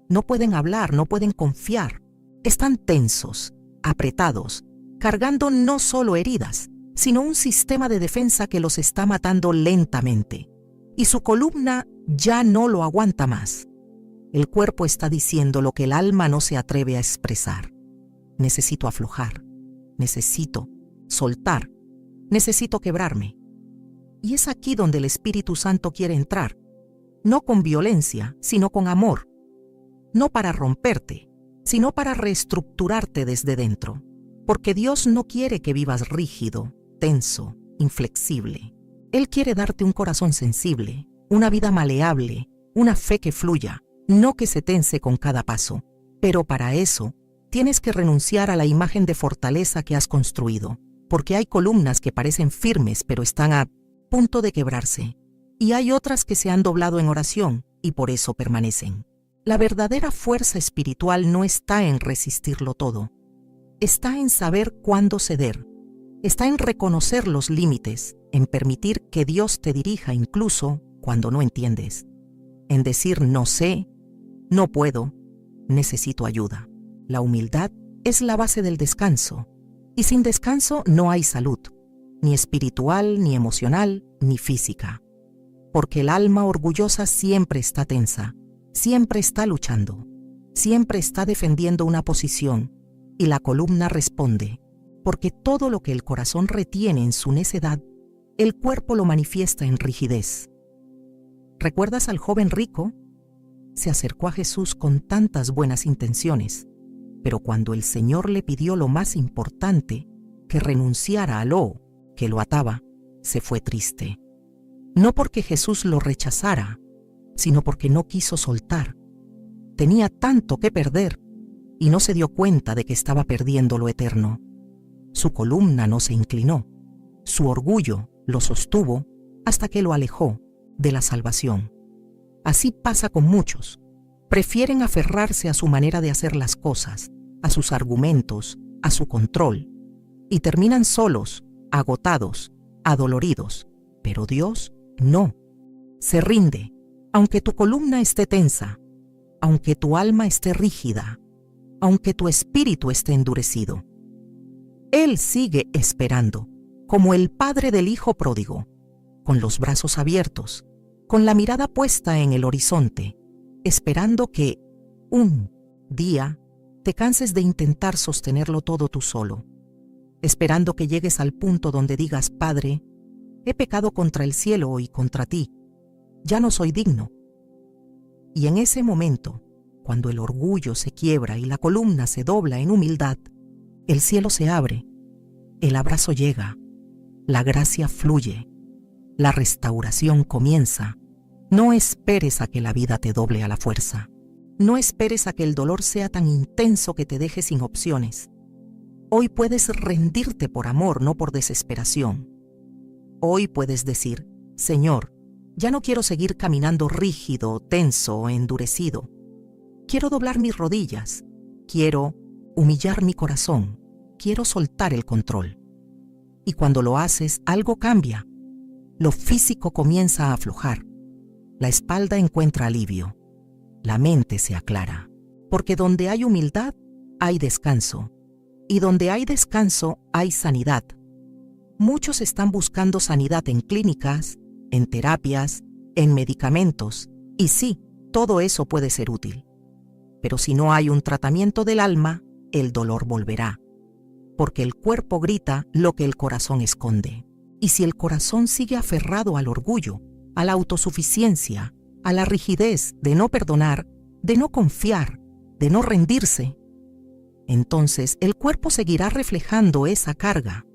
no pueden hablar, no pueden confiar. Están tensos, apretados, cargando no solo heridas, sino un sistema de defensa que los está matando lentamente. Y su columna ya no lo aguanta más. El cuerpo está diciendo lo que el alma no se atreve a expresar. Necesito aflojar, necesito soltar, necesito quebrarme. Y es aquí donde el Espíritu Santo quiere entrar, no con violencia, sino con amor. No para romperte, sino para reestructurarte desde dentro. Porque Dios no quiere que vivas rígido, tenso, inflexible. Él quiere darte un corazón sensible, una vida maleable, una fe que fluya, no que se tense con cada paso. Pero para eso, tienes que renunciar a la imagen de fortaleza que has construido, porque hay columnas que parecen firmes pero están a punto de quebrarse, y hay otras que se han doblado en oración y por eso permanecen. La verdadera fuerza espiritual no está en resistirlo todo, está en saber cuándo ceder, está en reconocer los límites, en permitir que Dios te dirija incluso cuando no entiendes, en decir no sé, no puedo, necesito ayuda. La humildad es la base del descanso, y sin descanso no hay salud, ni espiritual, ni emocional, ni física. Porque el alma orgullosa siempre está tensa, siempre está luchando, siempre está defendiendo una posición, y la columna responde, porque todo lo que el corazón retiene en su necedad, el cuerpo lo manifiesta en rigidez. ¿Recuerdas al joven rico? Se acercó a Jesús con tantas buenas intenciones, Pero cuando el Señor le pidió lo más importante, que renunciara a lo que lo ataba, se fue triste. No porque Jesús lo rechazara, sino porque no quiso soltar. Tenía tanto que perder y no se dio cuenta de que estaba perdiendo lo eterno. Su columna no se inclinó, su orgullo lo sostuvo hasta que lo alejó de la salvación. Así pasa con muchos. Prefieren aferrarse a su manera de hacer las cosas, a sus argumentos, a su control, y terminan solos, agotados, adoloridos. Pero Dios no. Se rinde, aunque tu columna esté tensa, aunque tu alma esté rígida, aunque tu espíritu esté endurecido. Él sigue esperando, como el padre del hijo pródigo, con los brazos abiertos, con la mirada puesta en el horizonte, esperando que un día te canses de intentar sostenerlo todo tú solo, esperando que llegues al punto donde digas: Padre, he pecado contra el cielo y contra ti, ya no soy digno. Y en ese momento, cuando el orgullo se quiebra y la columna se dobla en humildad, el cielo se abre, el abrazo llega, la gracia fluye, la restauración comienza. No esperes a que la vida te doble a la fuerza. No esperes a que el dolor sea tan intenso que te deje sin opciones. Hoy puedes rendirte por amor, no por desesperación. Hoy puedes decir: Señor, ya no quiero seguir caminando rígido, tenso o endurecido. Quiero doblar mis rodillas. Quiero humillar mi corazón. Quiero soltar el control. Y cuando lo haces, algo cambia. Lo físico comienza a aflojar. La espalda encuentra alivio. La mente se aclara. Porque donde hay humildad, hay descanso. Y donde hay descanso, hay sanidad. Muchos están buscando sanidad en clínicas, en terapias, en medicamentos. Y sí, todo eso puede ser útil. Pero si no hay un tratamiento del alma, el dolor volverá. Porque el cuerpo grita lo que el corazón esconde. Y si el corazón sigue aferrado al orgullo, a la autosuficiencia, a la rigidez de no perdonar, de no confiar, de no rendirse, entonces el cuerpo seguirá reflejando esa carga.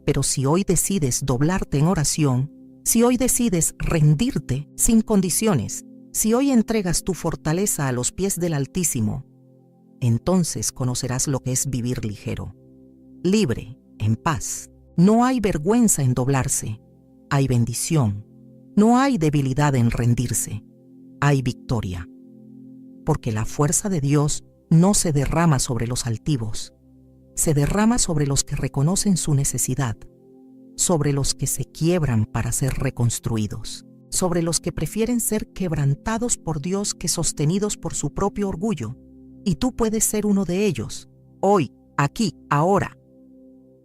Pero si hoy decides doblarte en oración, si hoy decides rendirte sin condiciones, si hoy entregas tu fortaleza a los pies del Altísimo, entonces conocerás lo que es vivir ligero, libre, en paz. No hay vergüenza en doblarse, hay bendición. No hay debilidad en rendirse, hay victoria. Porque la fuerza de Dios no se derrama sobre los altivos, se derrama sobre los que reconocen su necesidad, sobre los que se quiebran para ser reconstruidos, sobre los que prefieren ser quebrantados por Dios que sostenidos por su propio orgullo. Y tú puedes ser uno de ellos, hoy, aquí, ahora.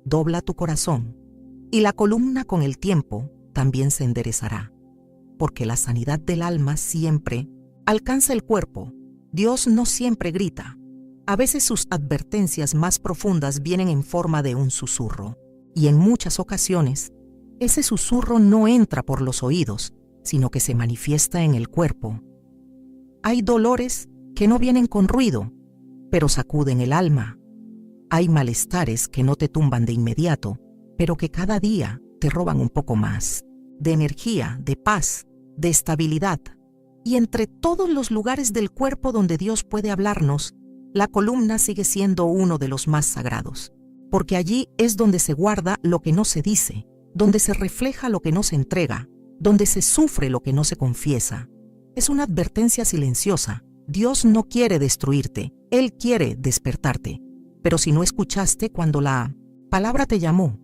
Dobla tu corazón, y la columna con el tiempo también se enderezará. Porque la sanidad del alma siempre alcanza el cuerpo. Dios no siempre grita. A veces sus advertencias más profundas vienen en forma de un susurro. Y en muchas ocasiones, ese susurro no entra por los oídos, sino que se manifiesta en el cuerpo. Hay dolores que no vienen con ruido, pero sacuden el alma. Hay malestares que no te tumban de inmediato, pero que cada día te roban un poco más de energía, de paz, de estabilidad. Y entre todos los lugares del cuerpo donde Dios puede hablarnos, la columna sigue siendo uno de los más sagrados, porque allí es donde se guarda lo que no se dice, donde se refleja lo que no se entrega, donde se sufre lo que no se confiesa. Es una advertencia silenciosa. Dios no quiere destruirte, Él quiere despertarte. Pero si no escuchaste cuando la palabra te llamó,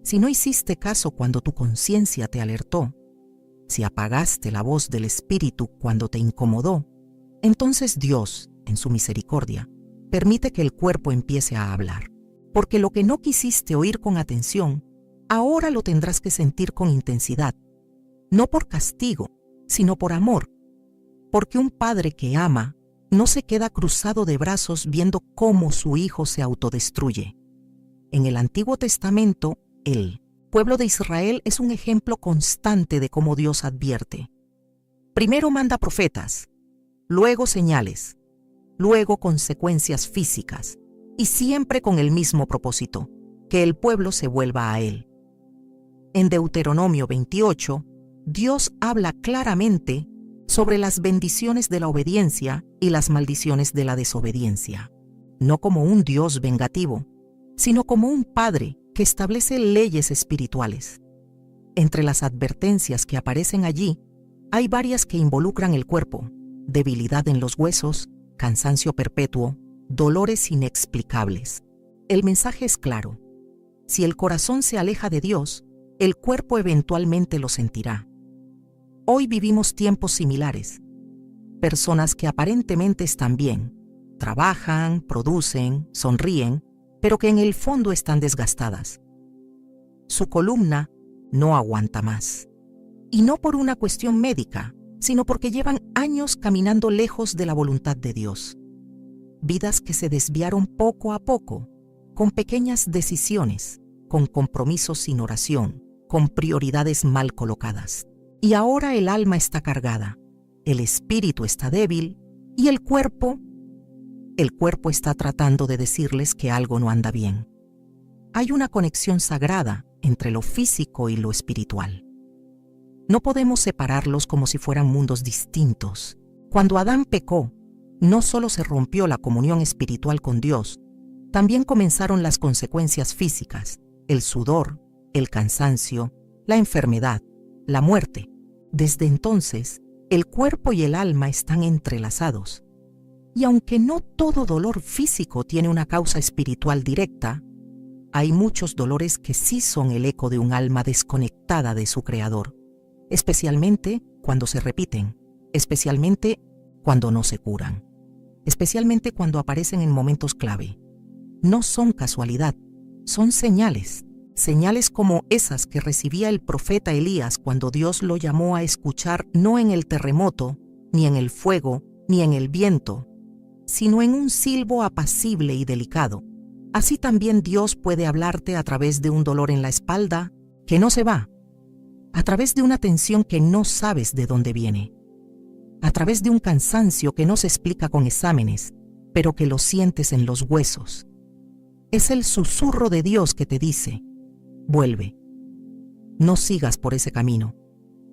si no hiciste caso cuando tu conciencia te alertó, si apagaste la voz del Espíritu cuando te incomodó, entonces Dios, en su misericordia, permite que el cuerpo empiece a hablar. Porque lo que no quisiste oír con atención, ahora lo tendrás que sentir con intensidad. No por castigo, sino por amor. Porque un padre que ama no se queda cruzado de brazos viendo cómo su hijo se autodestruye. En el Antiguo Testamento, el pueblo de Israel es un ejemplo constante de cómo Dios advierte. Primero manda profetas, luego señales, luego consecuencias físicas, y siempre con el mismo propósito, que el pueblo se vuelva a Él. En Deuteronomio 28, Dios habla claramente sobre las bendiciones de la obediencia y las maldiciones de la desobediencia, no como un Dios vengativo, sino como un Padre que establece leyes espirituales. Entre las advertencias que aparecen allí, hay varias que involucran el cuerpo: debilidad en los huesos, cansancio perpetuo, dolores inexplicables. El mensaje es claro: si el corazón se aleja de Dios, el cuerpo eventualmente lo sentirá. Hoy vivimos tiempos similares. Personas que aparentemente están bien, trabajan, producen, sonríen, pero que en el fondo están desgastadas. Su columna no aguanta más. Y no por una cuestión médica, sino porque llevan años caminando lejos de la voluntad de Dios. Vidas que se desviaron poco a poco, con pequeñas decisiones, con compromisos sin oración, con prioridades mal colocadas. Y ahora el alma está cargada, el espíritu está débil y el cuerpo está tratando de decirles que algo no anda bien. Hay una conexión sagrada entre lo físico y lo espiritual. No podemos separarlos como si fueran mundos distintos. Cuando Adán pecó, no solo se rompió la comunión espiritual con Dios, también comenzaron las consecuencias físicas: el sudor, el cansancio, la enfermedad, la muerte. Desde entonces, el cuerpo y el alma están entrelazados. Y aunque no todo dolor físico tiene una causa espiritual directa, hay muchos dolores que sí son el eco de un alma desconectada de su Creador, especialmente cuando se repiten, especialmente cuando no se curan, especialmente cuando aparecen en momentos clave. No son casualidad, son señales. Señales como esas que recibía el profeta Elías cuando Dios lo llamó a escuchar no en el terremoto, ni en el fuego, ni en el viento, sino en un silbo apacible y delicado. Así también Dios puede hablarte a través de un dolor en la espalda que no se va, a través de una tensión que no sabes de dónde viene, a través de un cansancio que no se explica con exámenes, pero que lo sientes en los huesos. Es el susurro de Dios que te dice: vuelve, no sigas por ese camino,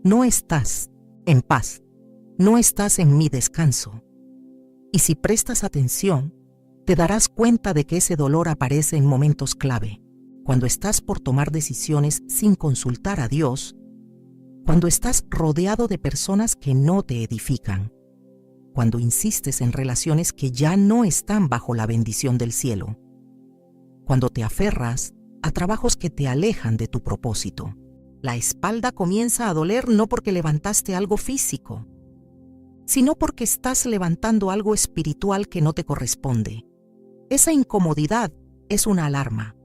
no estás en paz, no estás en mi descanso. Y si prestas atención, te darás cuenta de que ese dolor aparece en momentos clave, cuando estás por tomar decisiones sin consultar a Dios, cuando estás rodeado de personas que no te edifican, cuando insistes en relaciones que ya no están bajo la bendición del cielo, cuando te aferras a trabajos que te alejan de tu propósito. La espalda comienza a doler no porque levantaste algo físico, sino porque estás levantando algo espiritual que no te corresponde. Esa incomodidad es una alarma.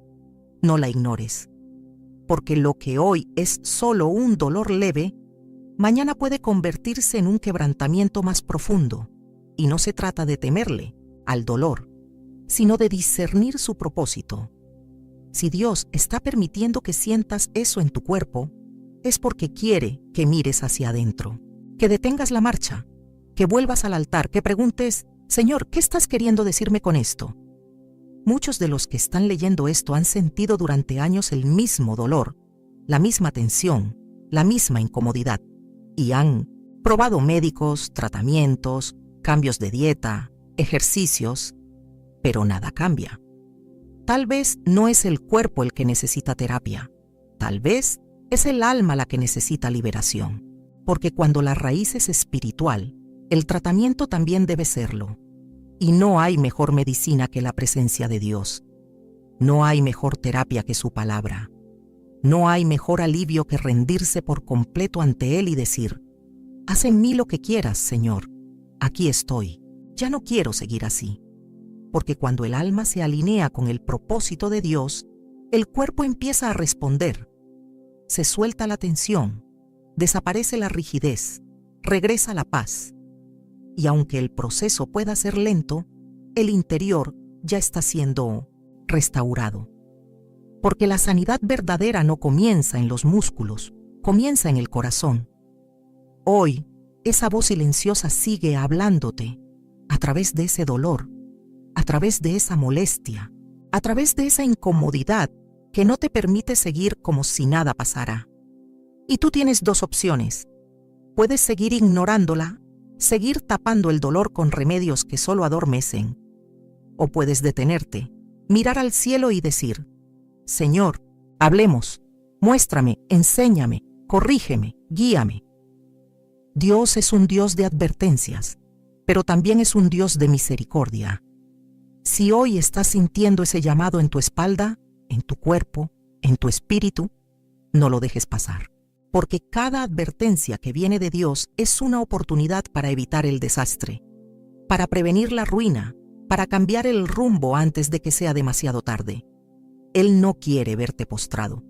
No la ignores, porque lo que hoy es solo un dolor leve, mañana puede convertirse en un quebrantamiento más profundo. Y no se trata de temerle al dolor, sino de discernir su propósito. Si Dios está permitiendo que sientas eso en tu cuerpo, es porque quiere que mires hacia adentro, que detengas la marcha, que vuelvas al altar, que preguntes: Señor, ¿qué estás queriendo decirme con esto? Muchos de los que están leyendo esto han sentido durante años el mismo dolor, la misma tensión, la misma incomodidad, y han probado médicos, tratamientos, cambios de dieta, ejercicios, pero nada cambia. Tal vez no es el cuerpo el que necesita terapia, tal vez es el alma la que necesita liberación, porque cuando la raíz es espiritual, el tratamiento también debe serlo. Y no hay mejor medicina que la presencia de Dios. No hay mejor terapia que su palabra. No hay mejor alivio que rendirse por completo ante Él y decir: haz en mí lo que quieras, Señor. Aquí estoy. Ya no quiero seguir así. Porque cuando el alma se alinea con el propósito de Dios, el cuerpo empieza a responder. Se suelta la tensión, desaparece la rigidez, regresa la paz. Y aunque el proceso pueda ser lento, el interior ya está siendo restaurado. Porque la sanidad verdadera no comienza en los músculos, comienza en el corazón. Hoy, esa voz silenciosa sigue hablándote. a través de ese dolor, a través de esa molestia, a través de esa incomodidad que no te permite seguir como si nada pasara. Y tú tienes dos opciones. Puedes seguir ignorándola, seguir tapando el dolor con remedios que solo adormecen. O puedes detenerte, mirar al cielo y decir: Señor, hablemos, muéstrame, enséñame, corrígeme, guíame. Dios es un Dios de advertencias, pero también es un Dios de misericordia. Si hoy estás sintiendo ese llamado en tu espalda, en tu cuerpo, en tu espíritu, no lo dejes pasar, porque cada advertencia que viene de Dios es una oportunidad para evitar el desastre, para prevenir la ruina, para cambiar el rumbo antes de que sea demasiado tarde. Él no quiere verte postrado.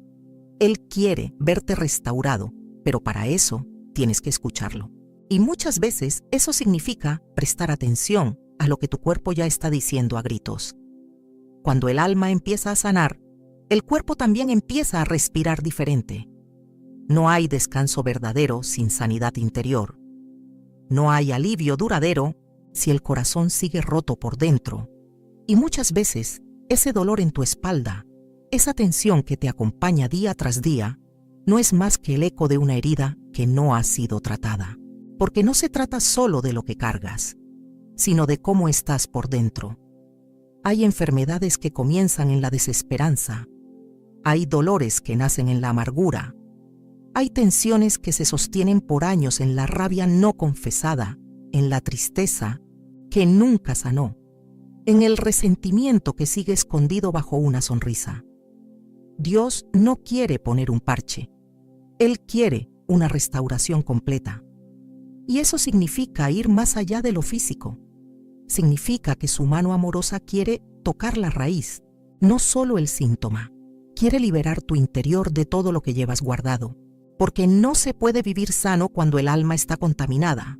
Él quiere verte restaurado, pero para eso tienes que escucharlo. Y muchas veces eso significa prestar atención a lo que tu cuerpo ya está diciendo a gritos. Cuando el alma empieza a sanar, el cuerpo también empieza a respirar diferente. No hay descanso verdadero sin sanidad interior. No hay alivio duradero si el corazón sigue roto por dentro. Y muchas veces ese dolor en tu espalda, esa tensión que te acompaña día tras día, no es más que el eco de una herida que no ha sido tratada. Porque no se trata solo de lo que cargas, sino de cómo estás por dentro. Hay enfermedades que comienzan en la desesperanza. Hay dolores que nacen en la amargura. Hay tensiones que se sostienen por años en la rabia no confesada, en la tristeza que nunca sanó, en el resentimiento que sigue escondido bajo una sonrisa. Dios no quiere poner un parche. Él quiere una restauración completa. Y eso significa ir más allá de lo físico. Significa que su mano amorosa quiere tocar la raíz, no solo el síntoma. Quiere liberar tu interior de todo lo que llevas guardado. Porque no se puede vivir sano cuando el alma está contaminada.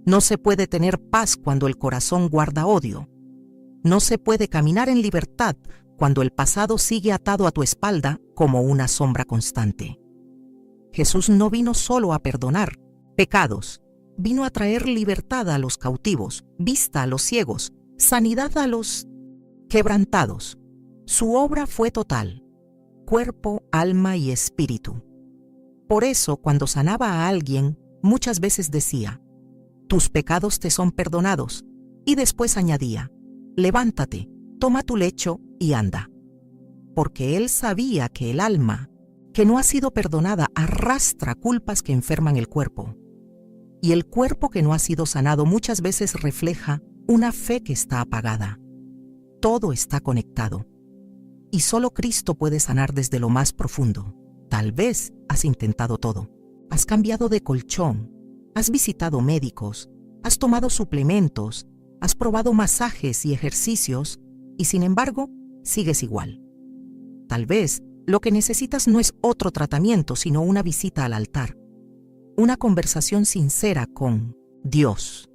No se puede tener paz cuando el corazón guarda odio. No se puede caminar en libertad cuando el pasado sigue atado a tu espalda como una sombra constante. Jesús no vino solo a perdonar pecados, vino a traer libertad a los cautivos, vista a los ciegos, sanidad a los quebrantados. Su obra fue total, cuerpo, alma y espíritu. Por eso, cuando sanaba a alguien, muchas veces decía: tus pecados te son perdonados, y después añadía: levántate, toma tu lecho y anda. Porque él sabía que el alma, que no ha sido perdonada, arrastra culpas que enferman el cuerpo. Y el cuerpo que no ha sido sanado muchas veces refleja una fe que está apagada. Todo está conectado. Y solo Cristo puede sanar desde lo más profundo. Tal vez has intentado todo. Has cambiado de colchón, has visitado médicos, has tomado suplementos, has probado masajes y ejercicios, y sin embargo, sigues igual. Tal vez lo que necesitas no es otro tratamiento, sino una visita al altar. Una conversación sincera con Dios.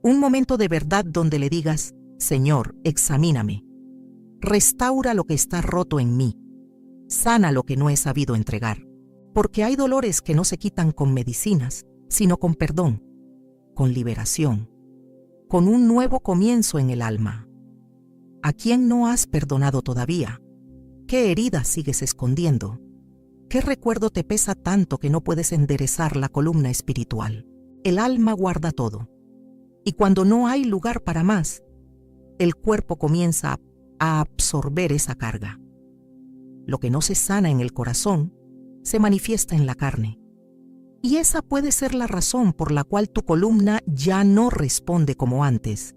Un momento de verdad donde le digas: Señor, examíname. Restaura lo que está roto en mí. Sana lo que no he sabido entregar. Porque hay dolores que no se quitan con medicinas, sino con perdón, con liberación, con un nuevo comienzo en el alma. ¿A quién no has perdonado todavía? ¿Qué heridas sigues escondiendo? ¿Qué recuerdo te pesa tanto que no puedes enderezar la columna espiritual? El alma guarda todo. Y cuando no hay lugar para más, el cuerpo comienza a absorber esa carga. Lo que no se sana en el corazón, se manifiesta en la carne. Y esa puede ser la razón por la cual tu columna ya no responde como antes.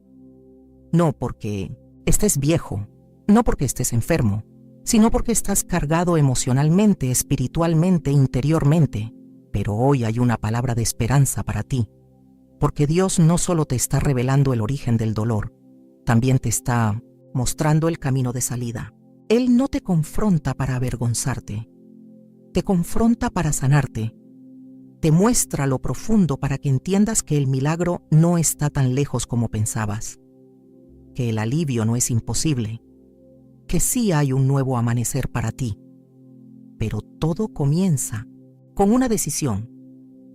No porque estés viejo, no porque estés enfermo, sino porque estás cargado emocionalmente, espiritualmente, interiormente. Pero hoy hay una palabra de esperanza para ti, porque Dios no solo te está revelando el origen del dolor, también te está mostrando el camino de salida. Él no te confronta para avergonzarte, te confronta para sanarte, te muestra lo profundo para que entiendas que el milagro no está tan lejos como pensabas, que el alivio no es imposible, que sí hay un nuevo amanecer para ti. Pero todo comienza con una decisión: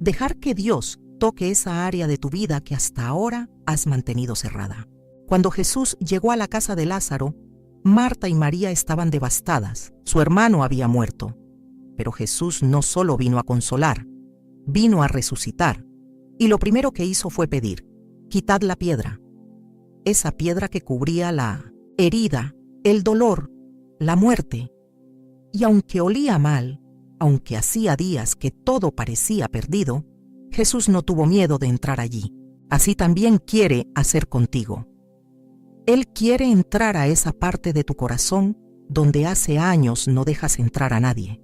dejar que Dios toque esa área de tu vida que hasta ahora has mantenido cerrada. Cuando Jesús llegó a la casa de Lázaro, Marta y María estaban devastadas. Su hermano había muerto. Pero Jesús no solo vino a consolar, vino a resucitar. Y lo primero que hizo fue pedir: quitad la piedra. Esa piedra que cubría la herida, el dolor, la muerte. Y aunque olía mal, aunque hacía días que todo parecía perdido, Jesús no tuvo miedo de entrar allí. Así también quiere hacer contigo. Él quiere entrar a esa parte de tu corazón donde hace años no dejas entrar a nadie,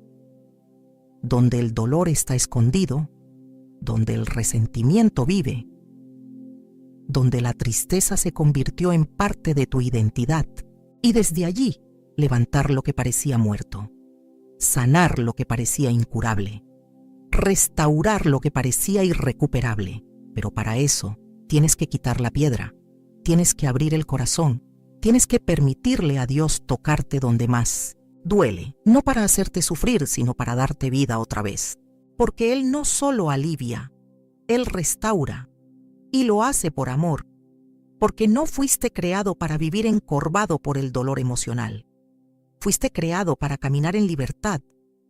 donde el dolor está escondido, donde el resentimiento vive, donde la tristeza se convirtió en parte de tu identidad, y desde allí levantar lo que parecía muerto, sanar lo que parecía incurable, restaurar lo que parecía irrecuperable. Pero para eso tienes que quitar la piedra, tienes que abrir el corazón, tienes que permitirle a Dios tocarte donde más duele, no para hacerte sufrir, sino para darte vida otra vez. Porque Él no solo alivia, Él restaura, y lo hace por amor, porque no fuiste creado para vivir encorvado por el dolor emocional. Fuiste creado para caminar en libertad,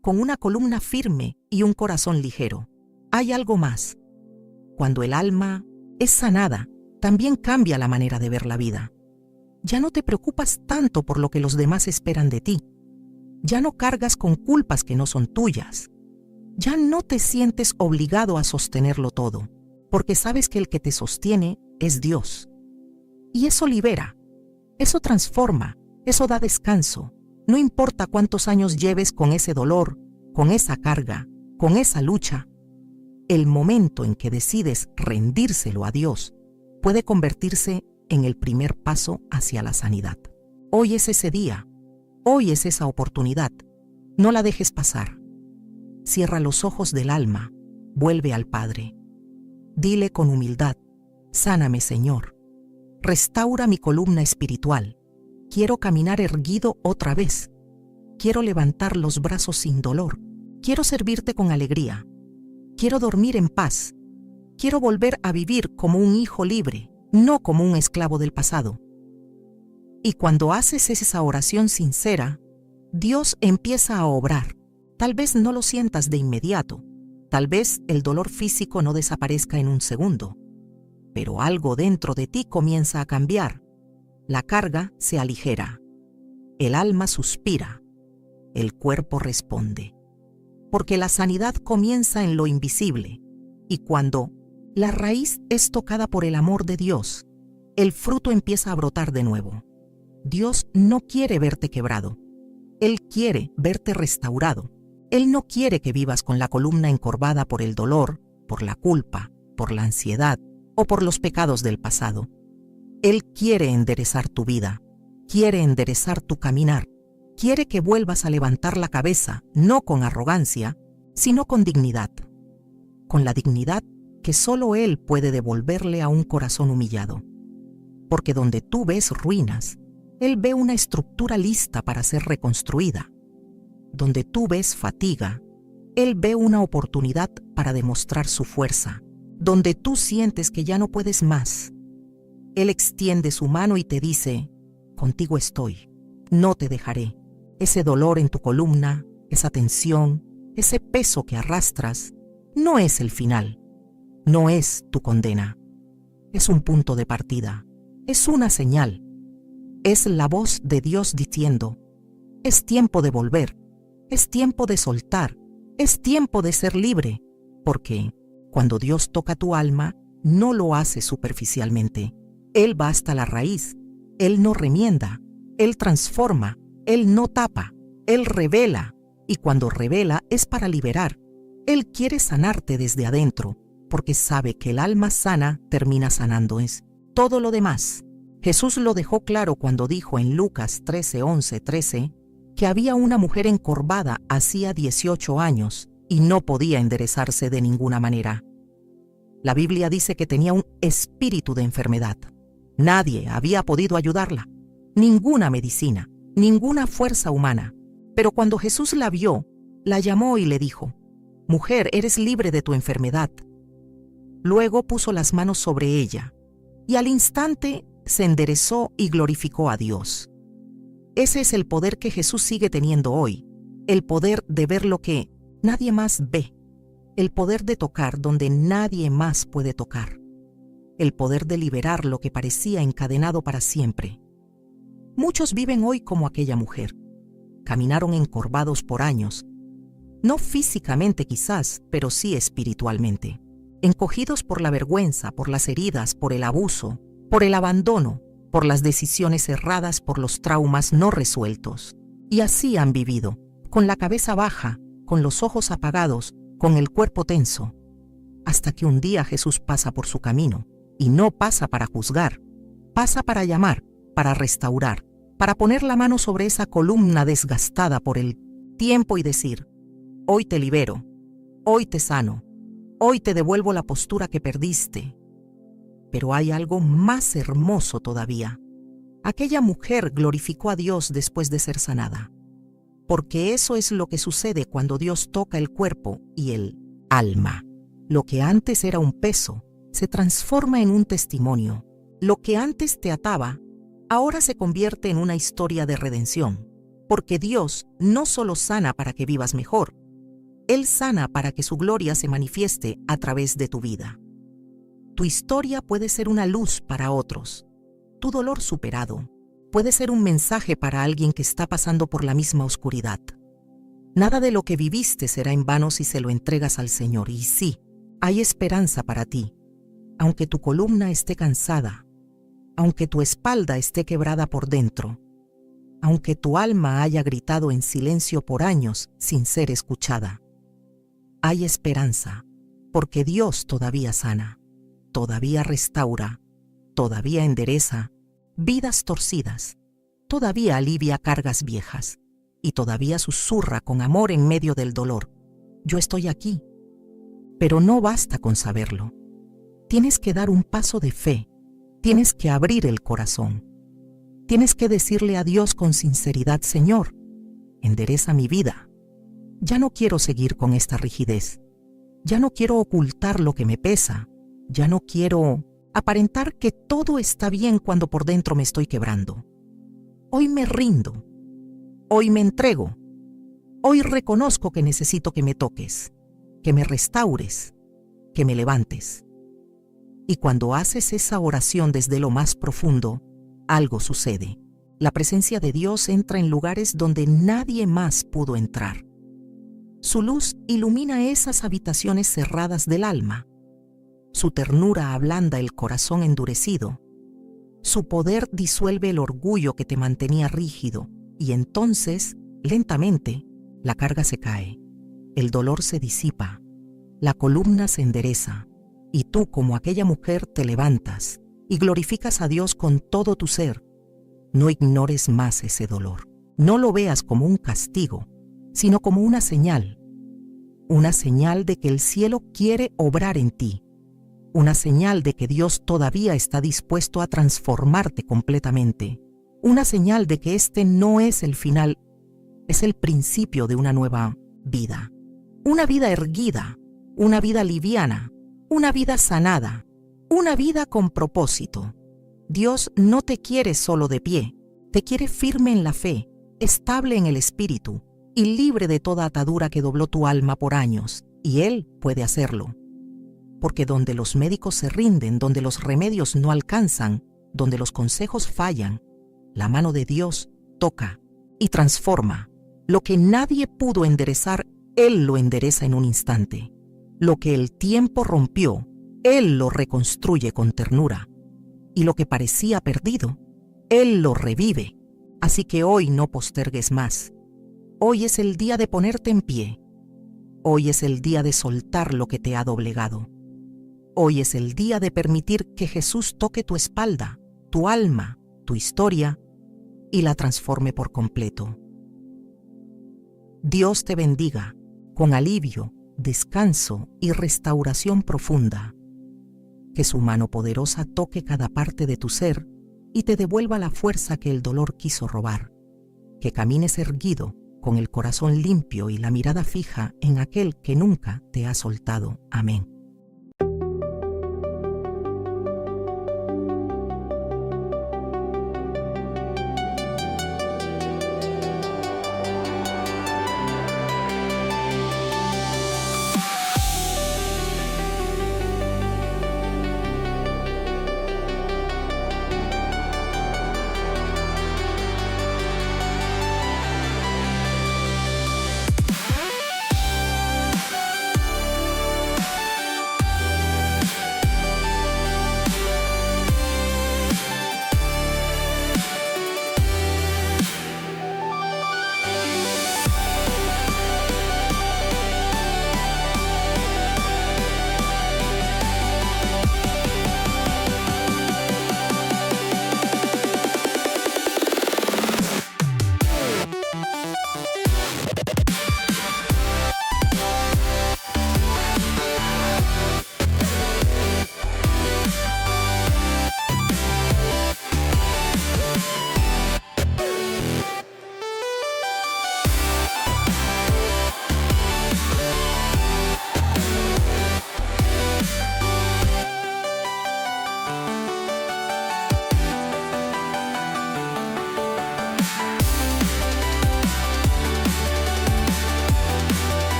con una columna firme y un corazón ligero. Hay algo más. Cuando el alma es sanada, también cambia la manera de ver la vida. Ya no te preocupas tanto por lo que los demás esperan de ti. Ya no cargas con culpas que no son tuyas. Ya no te sientes obligado a sostenerlo todo, porque sabes que el que te sostiene es Dios. Y eso libera, eso transforma, eso da descanso. No importa cuántos años lleves con ese dolor, con esa carga, con esa lucha. El momento en que decides rendírselo a Dios puede convertirse en el primer paso hacia la sanidad. Hoy es ese día, hoy es esa oportunidad. No la dejes pasar. Cierra los ojos del alma, vuelve al Padre. Dile con humildad: sáname, Señor. Restaura mi columna espiritual. Quiero caminar erguido otra vez. Quiero levantar los brazos sin dolor. Quiero servirte con alegría. Quiero dormir en paz. Quiero volver a vivir como un hijo libre, no como un esclavo del pasado. Y cuando haces esa oración sincera, Dios empieza a obrar. Tal vez no lo sientas de inmediato. Tal vez el dolor físico no desaparezca en un segundo. Pero algo dentro de ti comienza a cambiar. La carga se aligera. El alma suspira. El cuerpo responde. Porque la sanidad comienza en lo invisible. Y cuando la raíz es tocada por el amor de Dios, el fruto empieza a brotar de nuevo. Dios no quiere verte quebrado. Él quiere verte restaurado. Él no quiere que vivas con la columna encorvada por el dolor, por la culpa, por la ansiedad o por los pecados del pasado. Él quiere enderezar tu vida, quiere enderezar tu caminar, quiere que vuelvas a levantar la cabeza, no con arrogancia, sino con dignidad. Con la dignidad que solo Él puede devolverle a un corazón humillado. Porque donde tú ves ruinas, Él ve una estructura lista para ser reconstruida. Donde tú ves fatiga, Él ve una oportunidad para demostrar su fuerza. Donde tú sientes que ya no puedes más, Él extiende su mano y te dice: contigo estoy, no te dejaré. Ese dolor en tu columna, esa tensión, ese peso que arrastras, no es el final, no es tu condena. Es un punto de partida, es una señal. Es la voz de Dios diciendo: es tiempo de volver, es tiempo de soltar, es tiempo de ser libre, porque cuando Dios toca tu alma, no lo hace superficialmente. Él va hasta la raíz. Él no remienda. Él transforma. Él no tapa. Él revela. Y cuando revela es para liberar. Él quiere sanarte desde adentro, porque sabe que el alma sana termina sanando es todo lo demás. Jesús lo dejó claro cuando dijo en Lucas 13:11-13 que había una mujer encorvada hacía 18 años y no podía enderezarse de ninguna manera. La Biblia dice que tenía un espíritu de enfermedad. Nadie había podido ayudarla, ninguna medicina, ninguna fuerza humana. Pero cuando Jesús la vio, la llamó y le dijo: mujer, eres libre de tu enfermedad. Luego puso las manos sobre ella, y al instante se enderezó y glorificó a Dios. Ese es el poder que Jesús sigue teniendo hoy, el poder de ver lo que nadie más ve, el poder de tocar donde nadie más puede tocar, el poder de liberar lo que parecía encadenado para siempre. Muchos viven hoy como aquella mujer. Caminaron encorvados por años, no físicamente quizás, pero sí espiritualmente, encogidos por la vergüenza, por las heridas, por el abuso, por el abandono, por las decisiones erradas, por los traumas no resueltos. Y así han vivido, con la cabeza baja, con los ojos apagados, con el cuerpo tenso, hasta que un día Jesús pasa por su camino, y no pasa para juzgar, pasa para llamar, para restaurar, para poner la mano sobre esa columna desgastada por el tiempo y decir: hoy te libero, hoy te sano, hoy te devuelvo la postura que perdiste. Pero hay algo más hermoso todavía. Aquella mujer glorificó a Dios después de ser sanada, porque eso es lo que sucede cuando Dios toca el cuerpo y el alma. Lo que antes era un peso se transforma en un testimonio. Lo que antes te ataba, ahora se convierte en una historia de redención, porque Dios no solo sana para que vivas mejor, Él sana para que su gloria se manifieste a través de tu vida. Tu historia puede ser una luz para otros. Tu dolor superado puede ser un mensaje para alguien que está pasando por la misma oscuridad. Nada de lo que viviste será en vano si se lo entregas al Señor. Y sí, hay esperanza para ti, aunque tu columna esté cansada, aunque tu espalda esté quebrada por dentro, aunque tu alma haya gritado en silencio por años sin ser escuchada. Hay esperanza, porque Dios todavía sana, todavía restaura, todavía endereza vidas torcidas, todavía alivia cargas viejas y todavía susurra con amor en medio del dolor: yo estoy aquí. Pero no basta con saberlo. Tienes que dar un paso de fe. Tienes que abrir el corazón. Tienes que decirle a Dios con sinceridad: Señor, endereza mi vida. Ya no quiero seguir con esta rigidez. Ya no quiero ocultar lo que me pesa. Ya no quiero aparentar que todo está bien cuando por dentro me estoy quebrando. Hoy me rindo. Hoy me entrego. Hoy reconozco que necesito que me toques, que me restaures, que me levantes. Y cuando haces esa oración desde lo más profundo, algo sucede. La presencia de Dios entra en lugares donde nadie más pudo entrar. Su luz ilumina esas habitaciones cerradas del alma. Su ternura ablanda el corazón endurecido. Su poder disuelve el orgullo que te mantenía rígido, y entonces, lentamente, la carga se cae, el dolor se disipa, la columna se endereza, y tú, como aquella mujer, te levantas y glorificas a Dios con todo tu ser. No ignores más ese dolor. No lo veas como un castigo, sino como una señal de que el cielo quiere obrar en ti, una señal de que Dios todavía está dispuesto a transformarte completamente, una señal de que este no es el final, es el principio de una nueva vida, una vida erguida, una vida liviana, una vida sanada, una vida con propósito. Dios no te quiere solo de pie, te quiere firme en la fe, estable en el espíritu y libre de toda atadura que dobló tu alma por años, y Él puede hacerlo. Porque donde los médicos se rinden, donde los remedios no alcanzan, donde los consejos fallan, la mano de Dios toca y transforma. Lo que nadie pudo enderezar, Él lo endereza en un instante. Lo que el tiempo rompió, Él lo reconstruye con ternura. Y lo que parecía perdido, Él lo revive. Así que hoy no postergues más. Hoy es el día de ponerte en pie. Hoy es el día de soltar lo que te ha doblegado. Hoy es el día de permitir que Jesús toque tu espalda, tu alma, tu historia y la transforme por completo. Dios te bendiga con alivio, descanso y restauración profunda. Que su mano poderosa toque cada parte de tu ser y te devuelva la fuerza que el dolor quiso robar. Que camines erguido, con el corazón limpio y la mirada fija en aquel que nunca te ha soltado. Amén.